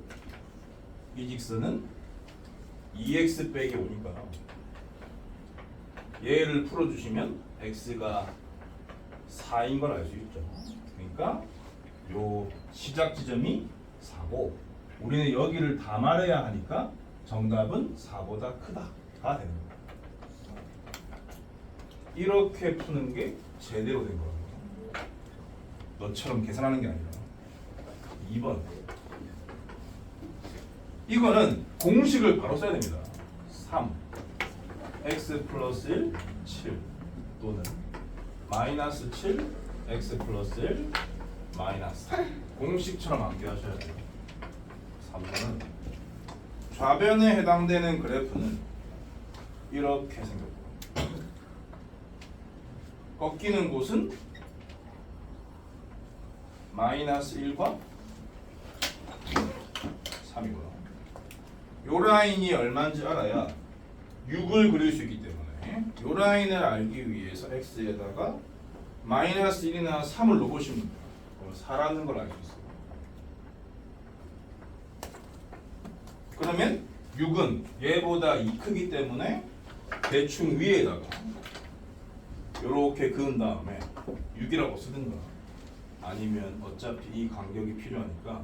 이 직선은 2x 빼기 5니까 얘를 풀어주시면 x가 4인 걸 알 수 있죠. 그러니까 요 시작 지점이 4고 우리는 여기를 다 말해야 하니까 정답은 4보다 크다가 되는 거예요. 이렇게 푸는 게 제대로 된 거예요. 너처럼 계산하는 게 아니라. 2번 이거는 공식을 바로 써야 됩니다. 3 x 플러스 1 7 또는 마이너스 7 x 플러스 1 마이너스 공식처럼 암기하셔야 돼요. 3번은 좌변에 해당되는 그래프는 이렇게 생겼고 꺾이는 곳은 마이너스 1과 3이고요. 요 라인이 얼마인지 알아야 6을 그릴 수 있기 때문에 요 라인을 알기 위해서 x에다가 마이너스 1이나 3을 넣으시면 돼요. 4라는 걸 알 수 있어요. 그러면 6은 얘보다 2 크기 때문에 대충 위에다가 요렇게 그은 다음에 6이라고 쓰든가 아니면 어차피 이 간격이 필요하니까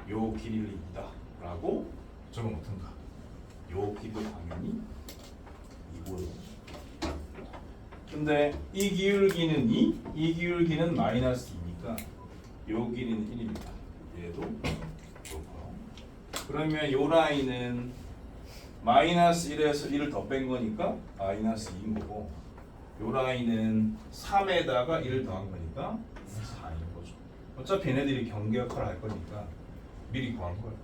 요 길이를 2다 라고 적어놓든가. 요 길이도 당연히 2고요. 근데 이 기울기는 2, 이 기울기는 마이너스 2니까 요 길이는 1입니다. 얘도 그렇고. 그러면 요 라인은 마이너스 1에서 1을 더 뺀 거니까 마이너스 2인 거고, 요 라인은 3에다가 1을 더한 거니까 4인 거죠. 어차피 얘네들이 경계 역할을 할 거니까 미리 구한 거예요.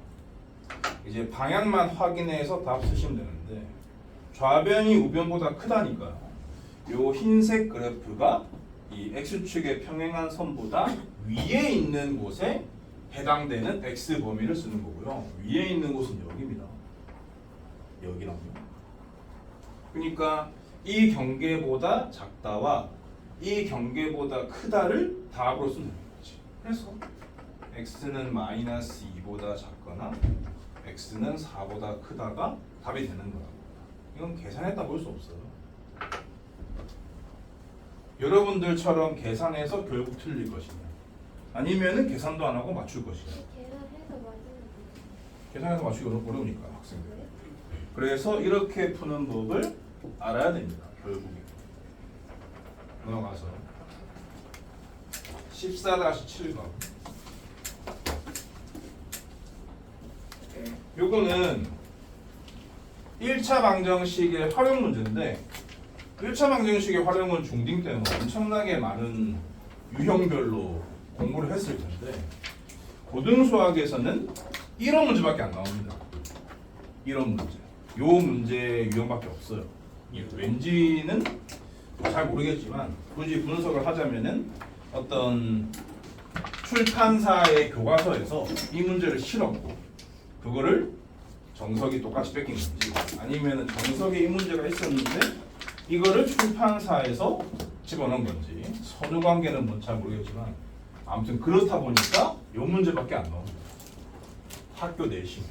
이제 방향만 확인해서 답 쓰시면 되는데, 좌변이 우변보다 크다니까요. 요 흰색 그래프가 이 x축의 평행한 선보다 위에 있는 곳에 해당되는 x 범위를 쓰는 거고요. 위에 있는 곳은 여기입니다. 여기랑요. 그러니까 이 경계보다 작다와 이 경계보다 크다를 답으로 쓰는 거지. 그래서 x는 마이너스 2보다 작거나 x는 4보다 크다가 답이 되는 거라고. 이건 계산했다 볼 수 없어요. 여러분들처럼 계산해서 결국 틀릴 것이냐, 아니면은 계산도 안 하고 맞출 것이냐. 계산해서 맞으면 계산해서 맞추기 어려우니까 학생들. 그래서 이렇게 푸는 법을 알아야 됩니다. 결국에 넘어가서 14-7번. 요거는 1차 방정식의 활용 문제인데, 1차 방정식의 활용은 중딩 때는 엄청나게 많은 유형별로 공부를 했을 텐데, 고등수학에서는 이런 문제밖에 안 나옵니다. 이런 문제. 요 문제 유형밖에 없어요. 왠지는 잘 모르겠지만 굳이 분석을 하자면은 어떤 출판사의 교과서에서 이 문제를 실었고 그거를 정석이 똑같이 뺏긴 건지, 아니면은 정석에 이 문제가 있었는데 이거를 출판사에서 집어넣은 건지, 선후 관계는 뭐 잘 모르겠지만 아무튼 그렇다 보니까 요 문제밖에 안 나옵니다. 학교 내신.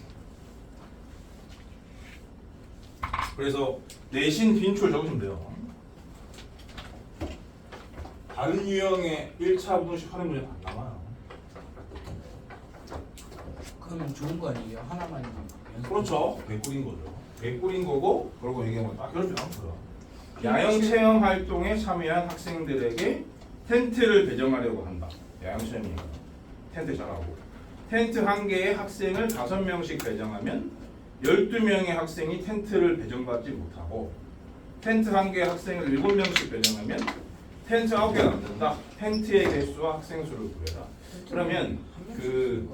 그래서 내신 빈출 적으시면 돼요. 다른 유형의 1차 분식 활용 문제는 안 나와요. 그러면 좋은 거 아니에요? 하나만 연습. 그렇죠. 개꿀인 거죠. 개꿀인 거고, 그러고 얘기하면 딱 그럴 줄 알았어요. 야영 체험 활동에 참여한 학생들에게 텐트를 배정하려고 한다. 야영 체험이니까 텐트 잘하고, 텐트 한 개에 학생을 5명씩 배정하면 12명의 학생이 텐트를 배정받지 못하고, 텐트 한 개의 학생을 7명씩 배정하면 텐트 9개가 남는다. 텐트의 개수와 학생 수를 구해라. 그러면 그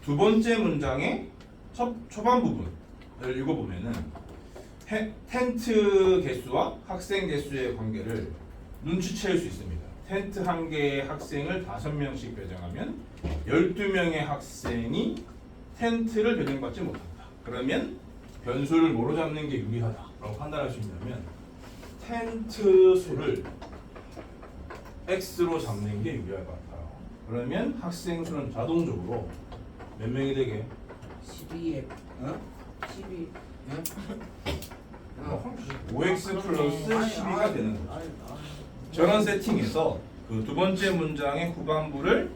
두 번째 문장의 초반 부분을 읽어보면은 텐트 개수와 학생 개수의 관계를 눈치챌 수 있습니다. 텐트 한 개의 학생을 5명씩 배정하면 12명의 학생이 텐트를 배정받지 못한다. 그러면 변수를 뭐로 잡는 게 유리하다라고 판단할 수 있냐면 텐트 수를 x로 잡는 게 유리할 것 같아요. 그러면 학생 수는 자동적으로 몇 명이 되게? 12에 12 5x 플러스 12가 되는 거죠. 저런 세팅에서 그 두 번째 문장의 후반부를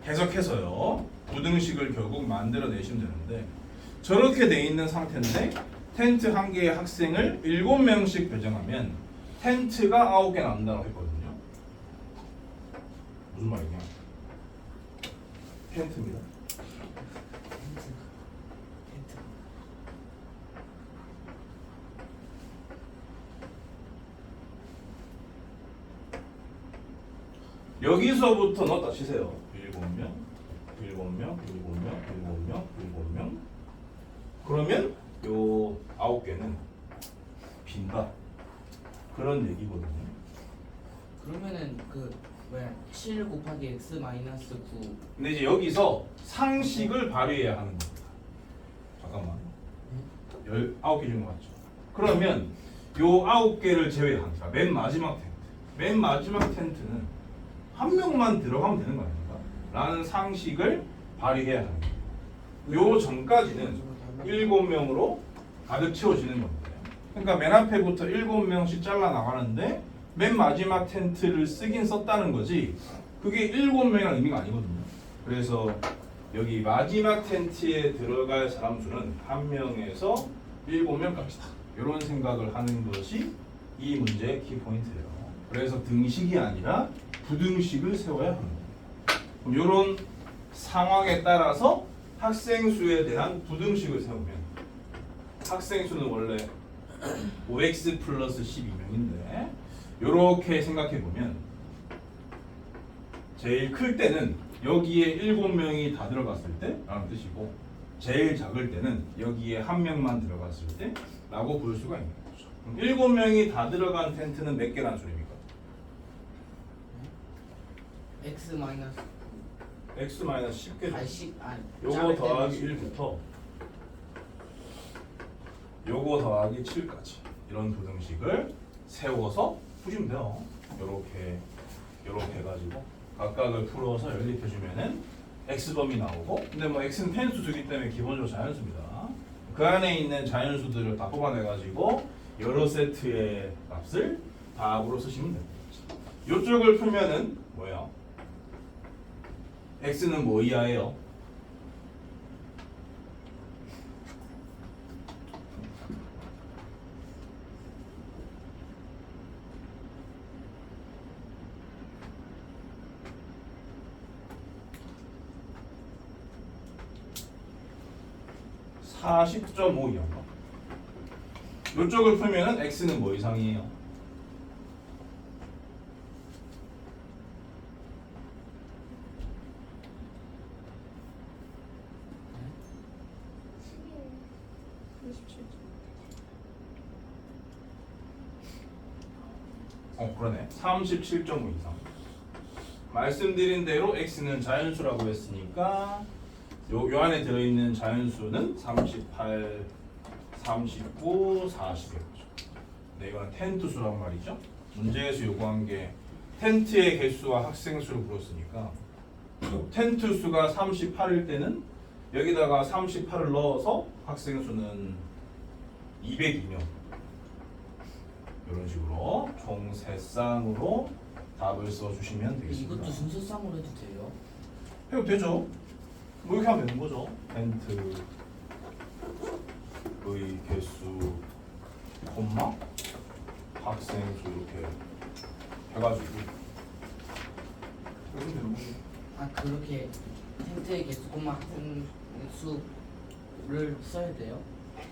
해석해서요 부등식을 결국 만들어내시면 되는데, 저렇게 돼 있는 상태인데 텐트 한 개의 학생을 7명씩 배정하면 텐트가 9개 남는다고 했거든요. 무슨 말이냐? 텐트입니다. 여기서부터 넣었다 치세요. 7명, 7명, 7명, 7명, 7명. 그러면 요 9개는 빈다. 그런 얘기거든요. 그러면은 그 뭐야 7 곱하기 x 마이너스 9. 근데 이제 여기서 상식을 발휘해야 하는 겁니다. 잠깐만. 19개 중에 맞죠? 그러면 요 9개를 제외한다. 맨 마지막 텐트. 맨 마지막 텐트는 한 명만 들어가면 되는 거 아닙니까? 라는 상식을 발휘해야 하는 거예요. 요 전까지는 7명으로 가득 채워지는 겁니다. 그러니까 맨 앞에부터 7명씩 잘라 나가는데 맨 마지막 텐트를 쓰긴 썼다는 거지 그게 7명이라는 의미가 아니거든요. 그래서 여기 마지막 텐트에 들어갈 사람 수는 1명에서 7명까지다. 이런 생각을 하는 것이 이 문제의 키포인트예요. 그래서 등식이 아니라 부등식을 세워야 합니다. 그럼 이런 상황에 따라서 학생 수에 대한 부등식을 세우면 학생 수는 원래 5x 플러스 12명인데 이렇게 생각해 보면 제일 클 때는 여기에 7명이 다 들어갔을 때 라는 뜻이고 제일 작을 때는 여기에 1명만 들어갔을 때 라고 볼 수가 있는 거죠. 그럼 7명이 다 들어간 텐트는 몇 개라는 소리입니까? x 마이너스 x 마이너스 10개. 80 아니 요거 더하기 1부터 요거 더하기 7까지 이런 부등식을 세워서 푸시면 돼요. 요렇게 해가지고 각각을 풀어서 연립해주면은 x범위 나오고 근데 뭐 x는 텐수수기 때문에 기본적으로 자연수입니다. 그 안에 있는 자연수들을 다 뽑아내가지고 여러 세트의 값을 답으로 쓰시면 됩니다. 요쪽을 풀면은 뭐예요? x는 뭐 이하예요? (40.5) 이하인가? 요쪽을 풀면은 x는 뭐 이상이에요? 그러네. 37.5 이상. 말씀드린 대로 x는 자연수라고 했으니까 요 안에 들어있는 자연수는 38, 39, 40이었죠. 네, 이거는 텐트 수란 말이죠. 문제에서 요구한 게 텐트의 개수와 학생 수를 물었으니까 텐트 수가 38일 때는 여기다가 38을 넣어서 학생 수는 202명. 이런 식으로 총 3쌍으로 답을 써주시면 되겠습니다. 이것도 순서상으로 해도 돼요? 해도 되죠. 뭐 이렇게 하면 되는 거죠. 텐트의 개수, 콤마, 학생 수 이렇게 해가지고 그러면 되는 거죠. 아 그렇게 텐트의 개수, 콤마 학생 수를 써야 돼요?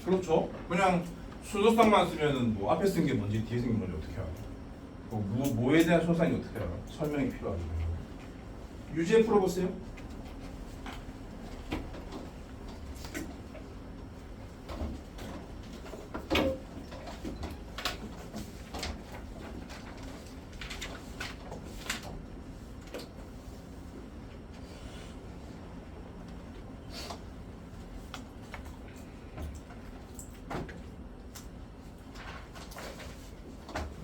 그렇죠. 그냥 순서상만 쓰면은 뭐 앞에 쓴 게 뭔지 뒤에 쓴 게 뭔지 어떻게 알아요? 뭐에 대한 소상이 어떻게 알아요? 설명이 필요하거든요. 유지에 풀어보세요.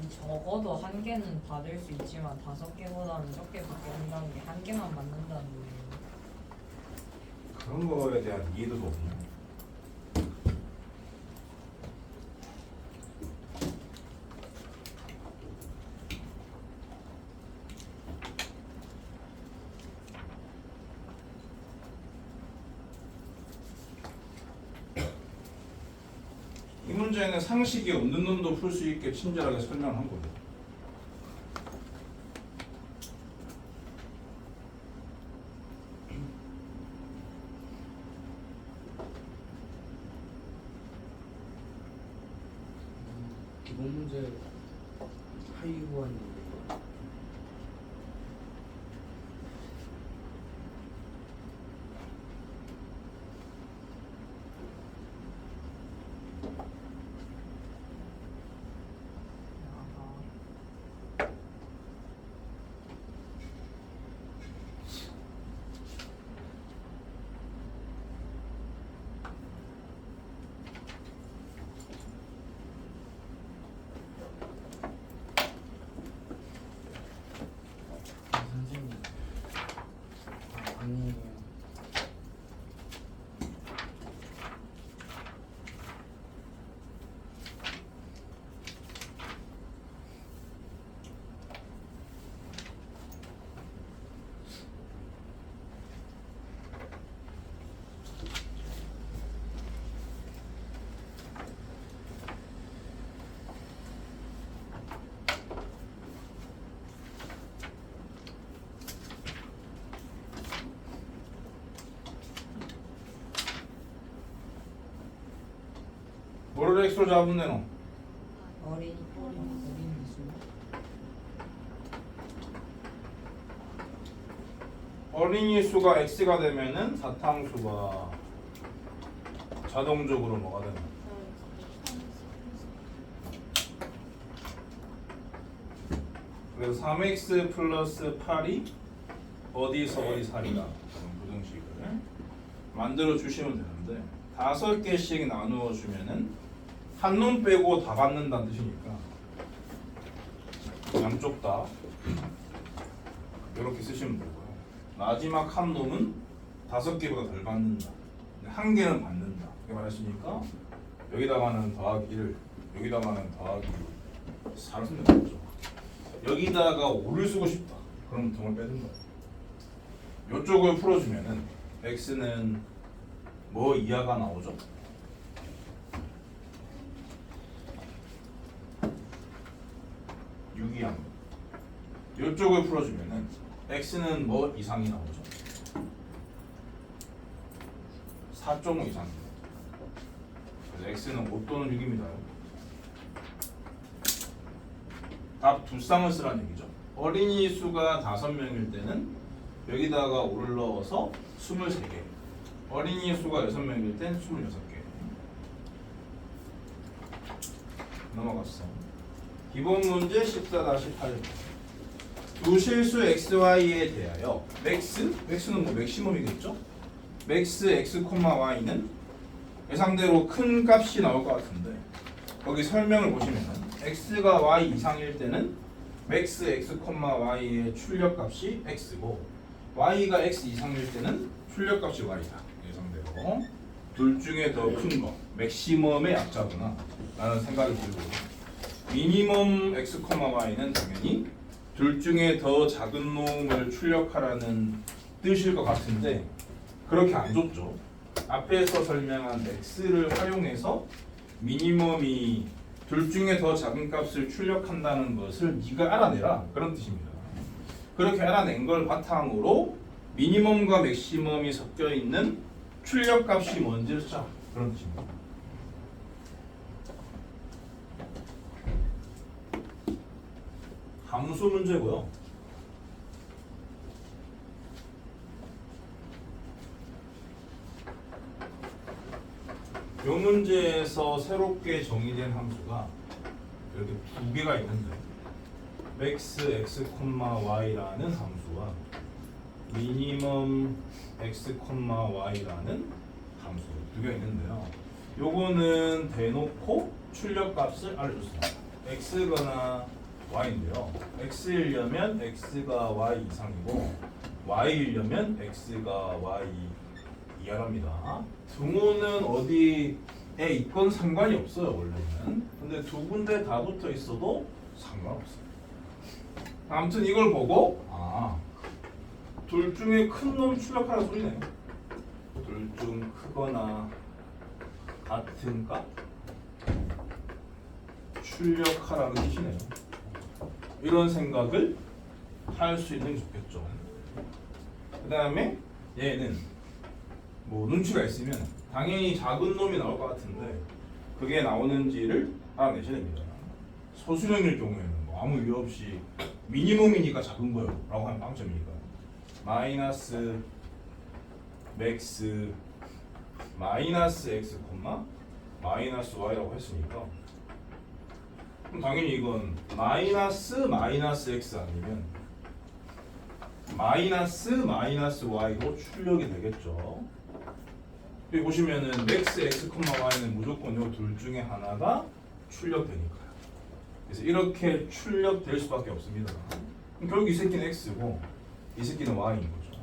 적어도 한 개는 받을 수 있지만 5개보다는 적게 받게 한다는 게 한 개만 받는다는 거예요. 그런 거에 대한 이해도가 없네요. 이 문제는 상식이 없는 놈도 풀 수 있게 친절하게 설명한 거예요. 기본 문제 하이구한인데 선생님 아니에요. 뭐를 x로 잡으면 되노? 어린 수. 어린이 수가 x가 되면은 사탕수가 자동적으로 뭐가 되나? 그래서 3x 플러스 8이 어디서 어디 살이다 그런 부등식을 만들어 주시면 되는데 5개씩 나누어 주면은 한 놈 빼고 다 받는다는 뜻이니까 양쪽 다 이렇게 쓰시면 되고요. 마지막 한 놈은 5개보다 덜 받는다. 한 개는 받는다. 이렇게 말하시니까 여기다가는 더하기 1, 여기다가는 더하기 4를 쓰면 되겠죠. 여기다가 5를 쓰고 싶다. 그럼 등을 빼든 거예요. 이쪽을 풀어주면은 x는 뭐 이하가 나오죠? 6이하. 이쪽을 풀어주면은 x는 뭐 이상이 나오죠? 4.5 이상입니다. 그래서 x는 5 또는 6입니다. 답 두 쌍을 쓰라는 얘기죠. 어린이 수가 5명일 때는 여기다가 5를 넣어서 23개. 어린이 수가 6명일 땐 26개. 넘어갔어. 기본 문제 14-8. 두 실수 xy에 대하여 맥스는 뭐 맥시멈이겠죠? 맥스 x, y는 예상대로 큰 값이 나올 것 같은데 거기 설명을 보시면은 x가 y 이상일 때는 맥스 x, y의 출력값이 x고 y가 x 이상일 때는 출력값이 y다. 예상대로 둘 중에 더 큰 거 맥시멈의 약자구나 라는 생각이 들고 미니멈 x, y는 당연히 둘 중에 더 작은 놈을 출력하라는 뜻일 것 같은데 그렇게 안 줬죠. 앞에서 설명한 x를 활용해서 미니멈이 둘 중에 더 작은 값을 출력한다는 것을 네가 알아내라 그런 뜻입니다. 그렇게 알아낸 걸 바탕으로 미니멈과 맥시멈이 섞여 있는 출력값이 뭔지를 찾아 그런 뜻입니다. 함수 문제고요. 이 문제에서 새롭게 정의된 함수가 이렇게 두 개가 있는데 max x, y라는 함수와 minimum x, y라는 함수 두 개가 있는데요. 요거는 대놓고 출력값을 알려줬습니다. x거나 y인데요. x이려면 x가 y 이상이고 y이려면 x가 y 이하랍니다. 등호는 어디에 있건 상관이 없어요 원래는. 근데 두 군데 다 붙어 있어도 상관없어요. 아무튼 이걸 보고 둘 중에 큰 놈 출력하라 소리네요. 둘 중 크거나 같은 값 출력하라는 뜻이네요. 이런 생각을 할 수 있는 게 좋겠죠. 그 다음에 얘는 뭐 눈치가 있으면 당연히 작은 놈이 나올 것 같은데 그게 나오는지를 알아내셔야 됩니다. 소수령일 경우에는 뭐 아무 이유 없이 미니멈이니까 작은 거예요 라고 하는 방점이니까 마이너스 맥스 마이너스 x, 마이너스 y라고 했으니까 그럼 당연히 이건 마이너스 x 아니면 마이너스 y로 출력이 되겠죠. 여기 보시면은 맥스 x, y는 무조건 이 둘 중에 하나가 출력되니까요. 그래서 이렇게 출력될 수밖에 없습니다. 그럼 결국 이 새끼는 x고 이 새끼는 y인 거죠.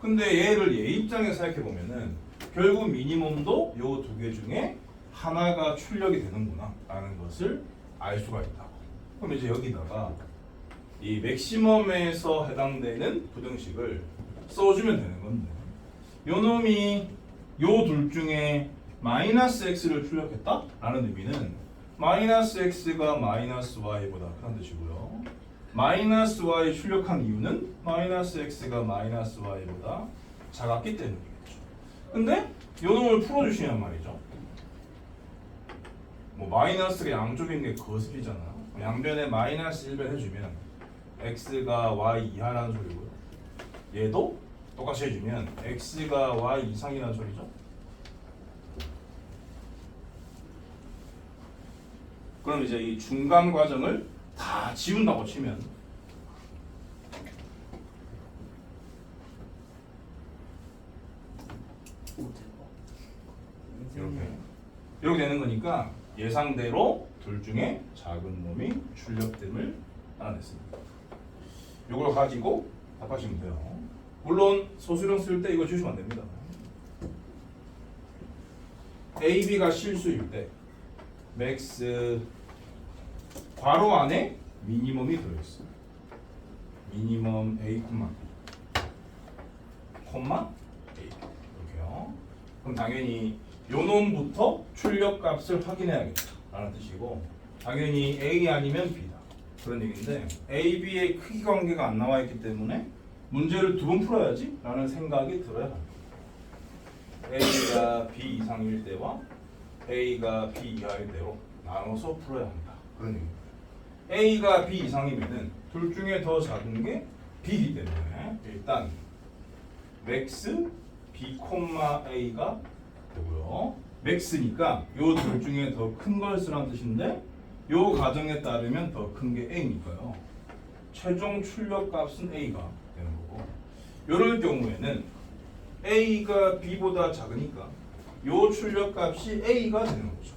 근데 얘를 얘 입장에서 생각해 보면은 결국 미니멈도 이 두 개 중에 하나가 출력이 되는구나 라는 것을 알 수가 있다고. 그럼 이제 여기다가 이 맥시멈에서 해당되는 부등식을 써주면 되는 건데 요 놈이 요 둘 중에 마이너스 x를 출력했다? 라는 의미는 마이너스 x가 마이너스 y보다 크다는 뜻이고요. 마이너스 y 출력한 이유는 마이너스 x가 마이너스 y보다 작았기 때문이겠죠. 근데 요 놈을 풀어주시면 말이죠. 뭐 마이너스가 양쪽에 있는 게 거슬리잖아. 양변에 마이너스 1배 해주면 x가 y 이하라는 소리고요. 얘도 똑같이 해주면 x가 y 이상이라는 소리죠. 그럼 이제 이 중간 과정을 다 지운다고 치면 이렇게 되는 거니까 예상대로 둘 중에 작은 놈이 출력됨을 알아냈습니다. 이걸 가지고 답하시면 돼요. 물론 소수령 쓸 때 이거 주시면 안 됩니다. A, B가 실수일 때 맥스 괄호 안에 미니멈이 들어있어. 미니멈 A, 콤마 A 이렇게요. 그럼 당연히 요 놈부터 출력값을 확인해야겠다 라는 뜻이고, 당연히 A 아니면 B다 그런 얘기인데, A, B의 크기 관계가 안 나와 있기 때문에 문제를 두 번 풀어야지 라는 생각이 들어야 합니다. A가 B 이상일 때와 A가 B 이하일 때로 나눠서 풀어야 한다 그런 얘기입니다. A가 B 이상이면은 둘 중에 더 작은 게 B이기 때문에 일단 맥스 B, A가 되고요. 맥스니까 요 둘 중에 더 큰 걸 쓰라는 뜻인데, 요 가정에 따르면 더 큰 게 A니까요. 최종 출력 값은 A가 되는 거고, 요럴 경우에는 A가 B보다 작으니까 요 출력 값이 A가 되는 거죠.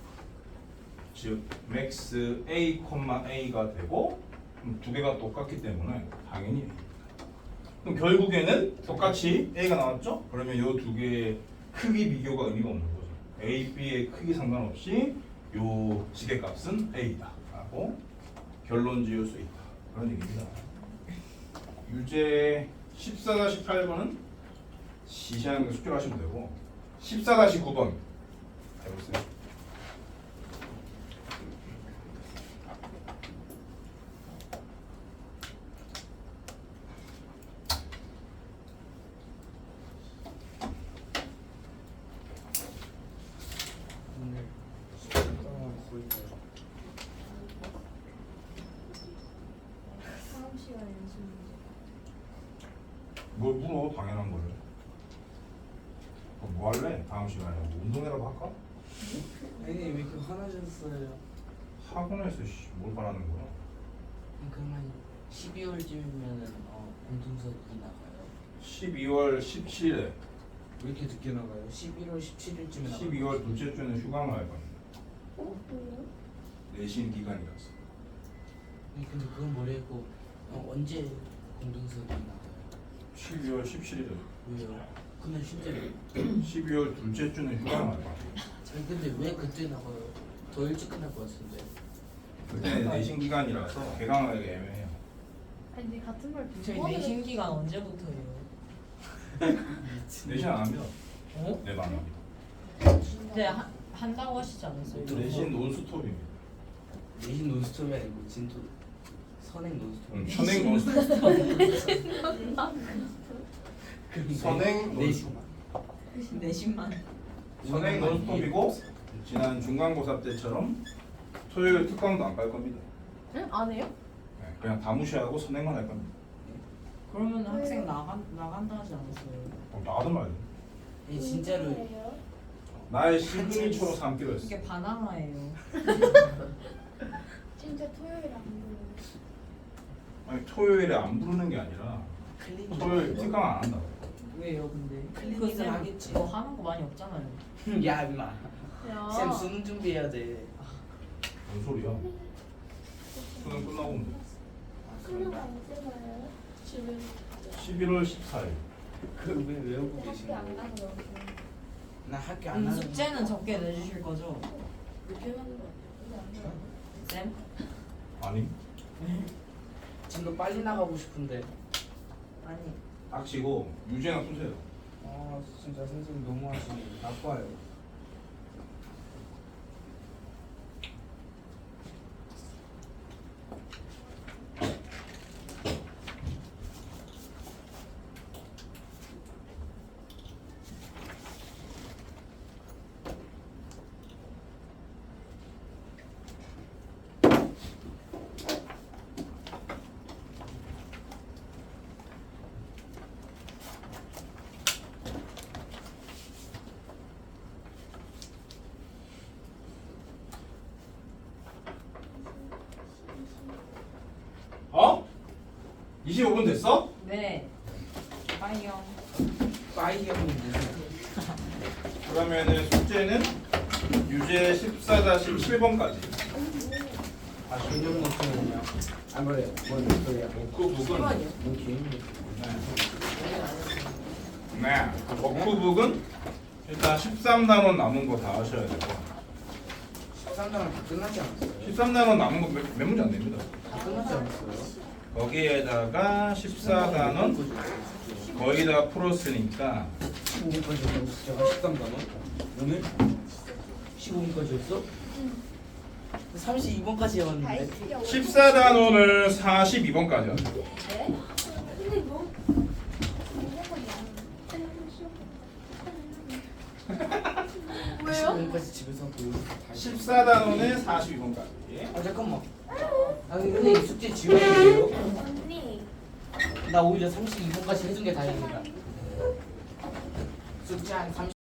즉 맥스 A, A가 되고, 두 개가 똑같기 때문에 당연히 A입니다. 그럼 결국에는 똑같이 A가 나왔죠? 그러면 요 두 개의 크기 비교가 의미가 없는 거죠. A, B의 크기 상관없이 요 지게값은 A다 라고 결론 지을 수 있다 그런 얘기입니다. 유제 14-8번은 시시한 숙제를 하시면 되고, 14-9번 해보세요. 사업 시간에 무슨 뭘 물어 당연한 거를. 그럼 뭐 할래? 다음 시간에 뭐 운동이라도 할까? 아니 왜 이렇게 화나셨어요? 학원에서 뭘 바라는 거야? 그러면 12월쯤이면은 공동석이 나가요. 12월 17일에 왜 이렇게 늦게 나가요? 11월 17일쯤에 나가요. 12월 둘째 주에는 휴강을 할 겁니다. 왜요? 내신 기간이라서. 아니, 근데 그건 뭐래고 언제 공동석이 나가요? 12월 17일에 왜요? 근데 실제로 12월 둘째 주는 휴강을 할 겁니다. 아니 근데 왜 그때 나가요? 더 일찍 끝날 것 같은데. 그때는 내신 기간이라서 개강하기 애매해요. 아니 근데 같은 말 저희 두 번을 내신 기간 언제부터예요? 내신 안 합니다. 어? 네, 안 합니다. 근데 한다고 하시지 않았어요? 내신 논스톱입니다. 내신 논스톱이 아니고 진도 선행 논스톱. 선행 논스톱. 선행 논스톱. 내신만. 선행 논스톱이고, 지난 중간고사 때처럼 토요일 특강도 안 갈 겁니다. 응? 안 해요? 네, 그냥 다 무시하고 선행만 할 겁니다. 그러면 학생 나간다 하지 않았어요? 나가든 말든. 아니 진짜로 왜요? 나의 시그니처로 삼기로 했어. 이게 바나나예요. 진짜 토요일 안 보여요. 아니 토요일에 안 부르는 게 아니라 클리닉. 토요일 특강 안 한다고. 왜요 근데? 클리닉은 쌤 하겠지. 그거 하는 거 많이 없잖아요. 야 임마. 야. 쌤 수능 준비해야 돼. 뭔 소리야? 수능 끝나고 오면 돼. 수능 언제 봐요? 지금 11월 14일. 그걸 왜 외우고 학교 계시는 안 거예요? 가서 그러고. 나 학교 안 하는. 숙제는 적게 내주실 거죠? 이렇게 하는 거 같아요. 쌤? 아니 진도 빨리 나가고 싶은데. 아니 닥치고 유재나 푸세요. 아 진짜 선생님 너무 하시네. 나빠요. 25분 됐어? 네. 빠이요. 빠이 형님 무슨 그러면은 숙제는 유제 14-7번까지. 아 전용 노트는요? 아 뭐래요? 뭔 소리야? 워크북은 뭔 개인이 네. 워크북은 일단 13단원 남은 거 다 하셔야 되고 13단원 다 끝나지 않았어요? 13단원 남은 거 몇 문제 안 됩니다. 다 끝나지 않았어요? 거기에다가 14단원 거의 다 풀었으니까 15분까지 였어? 13단원? 오늘? 15분까지였어? 32번까지였는데 14단원을 42번까지 하죠. 네? 근데 뭐 왜요? 15분까지 집에서 그 14단원에 42번까지. 아 잠깐만 아 근데 이 숙제 지워야 돼요? 언니 나 오히려 32분까지 해준 게 다행이다 숙제 한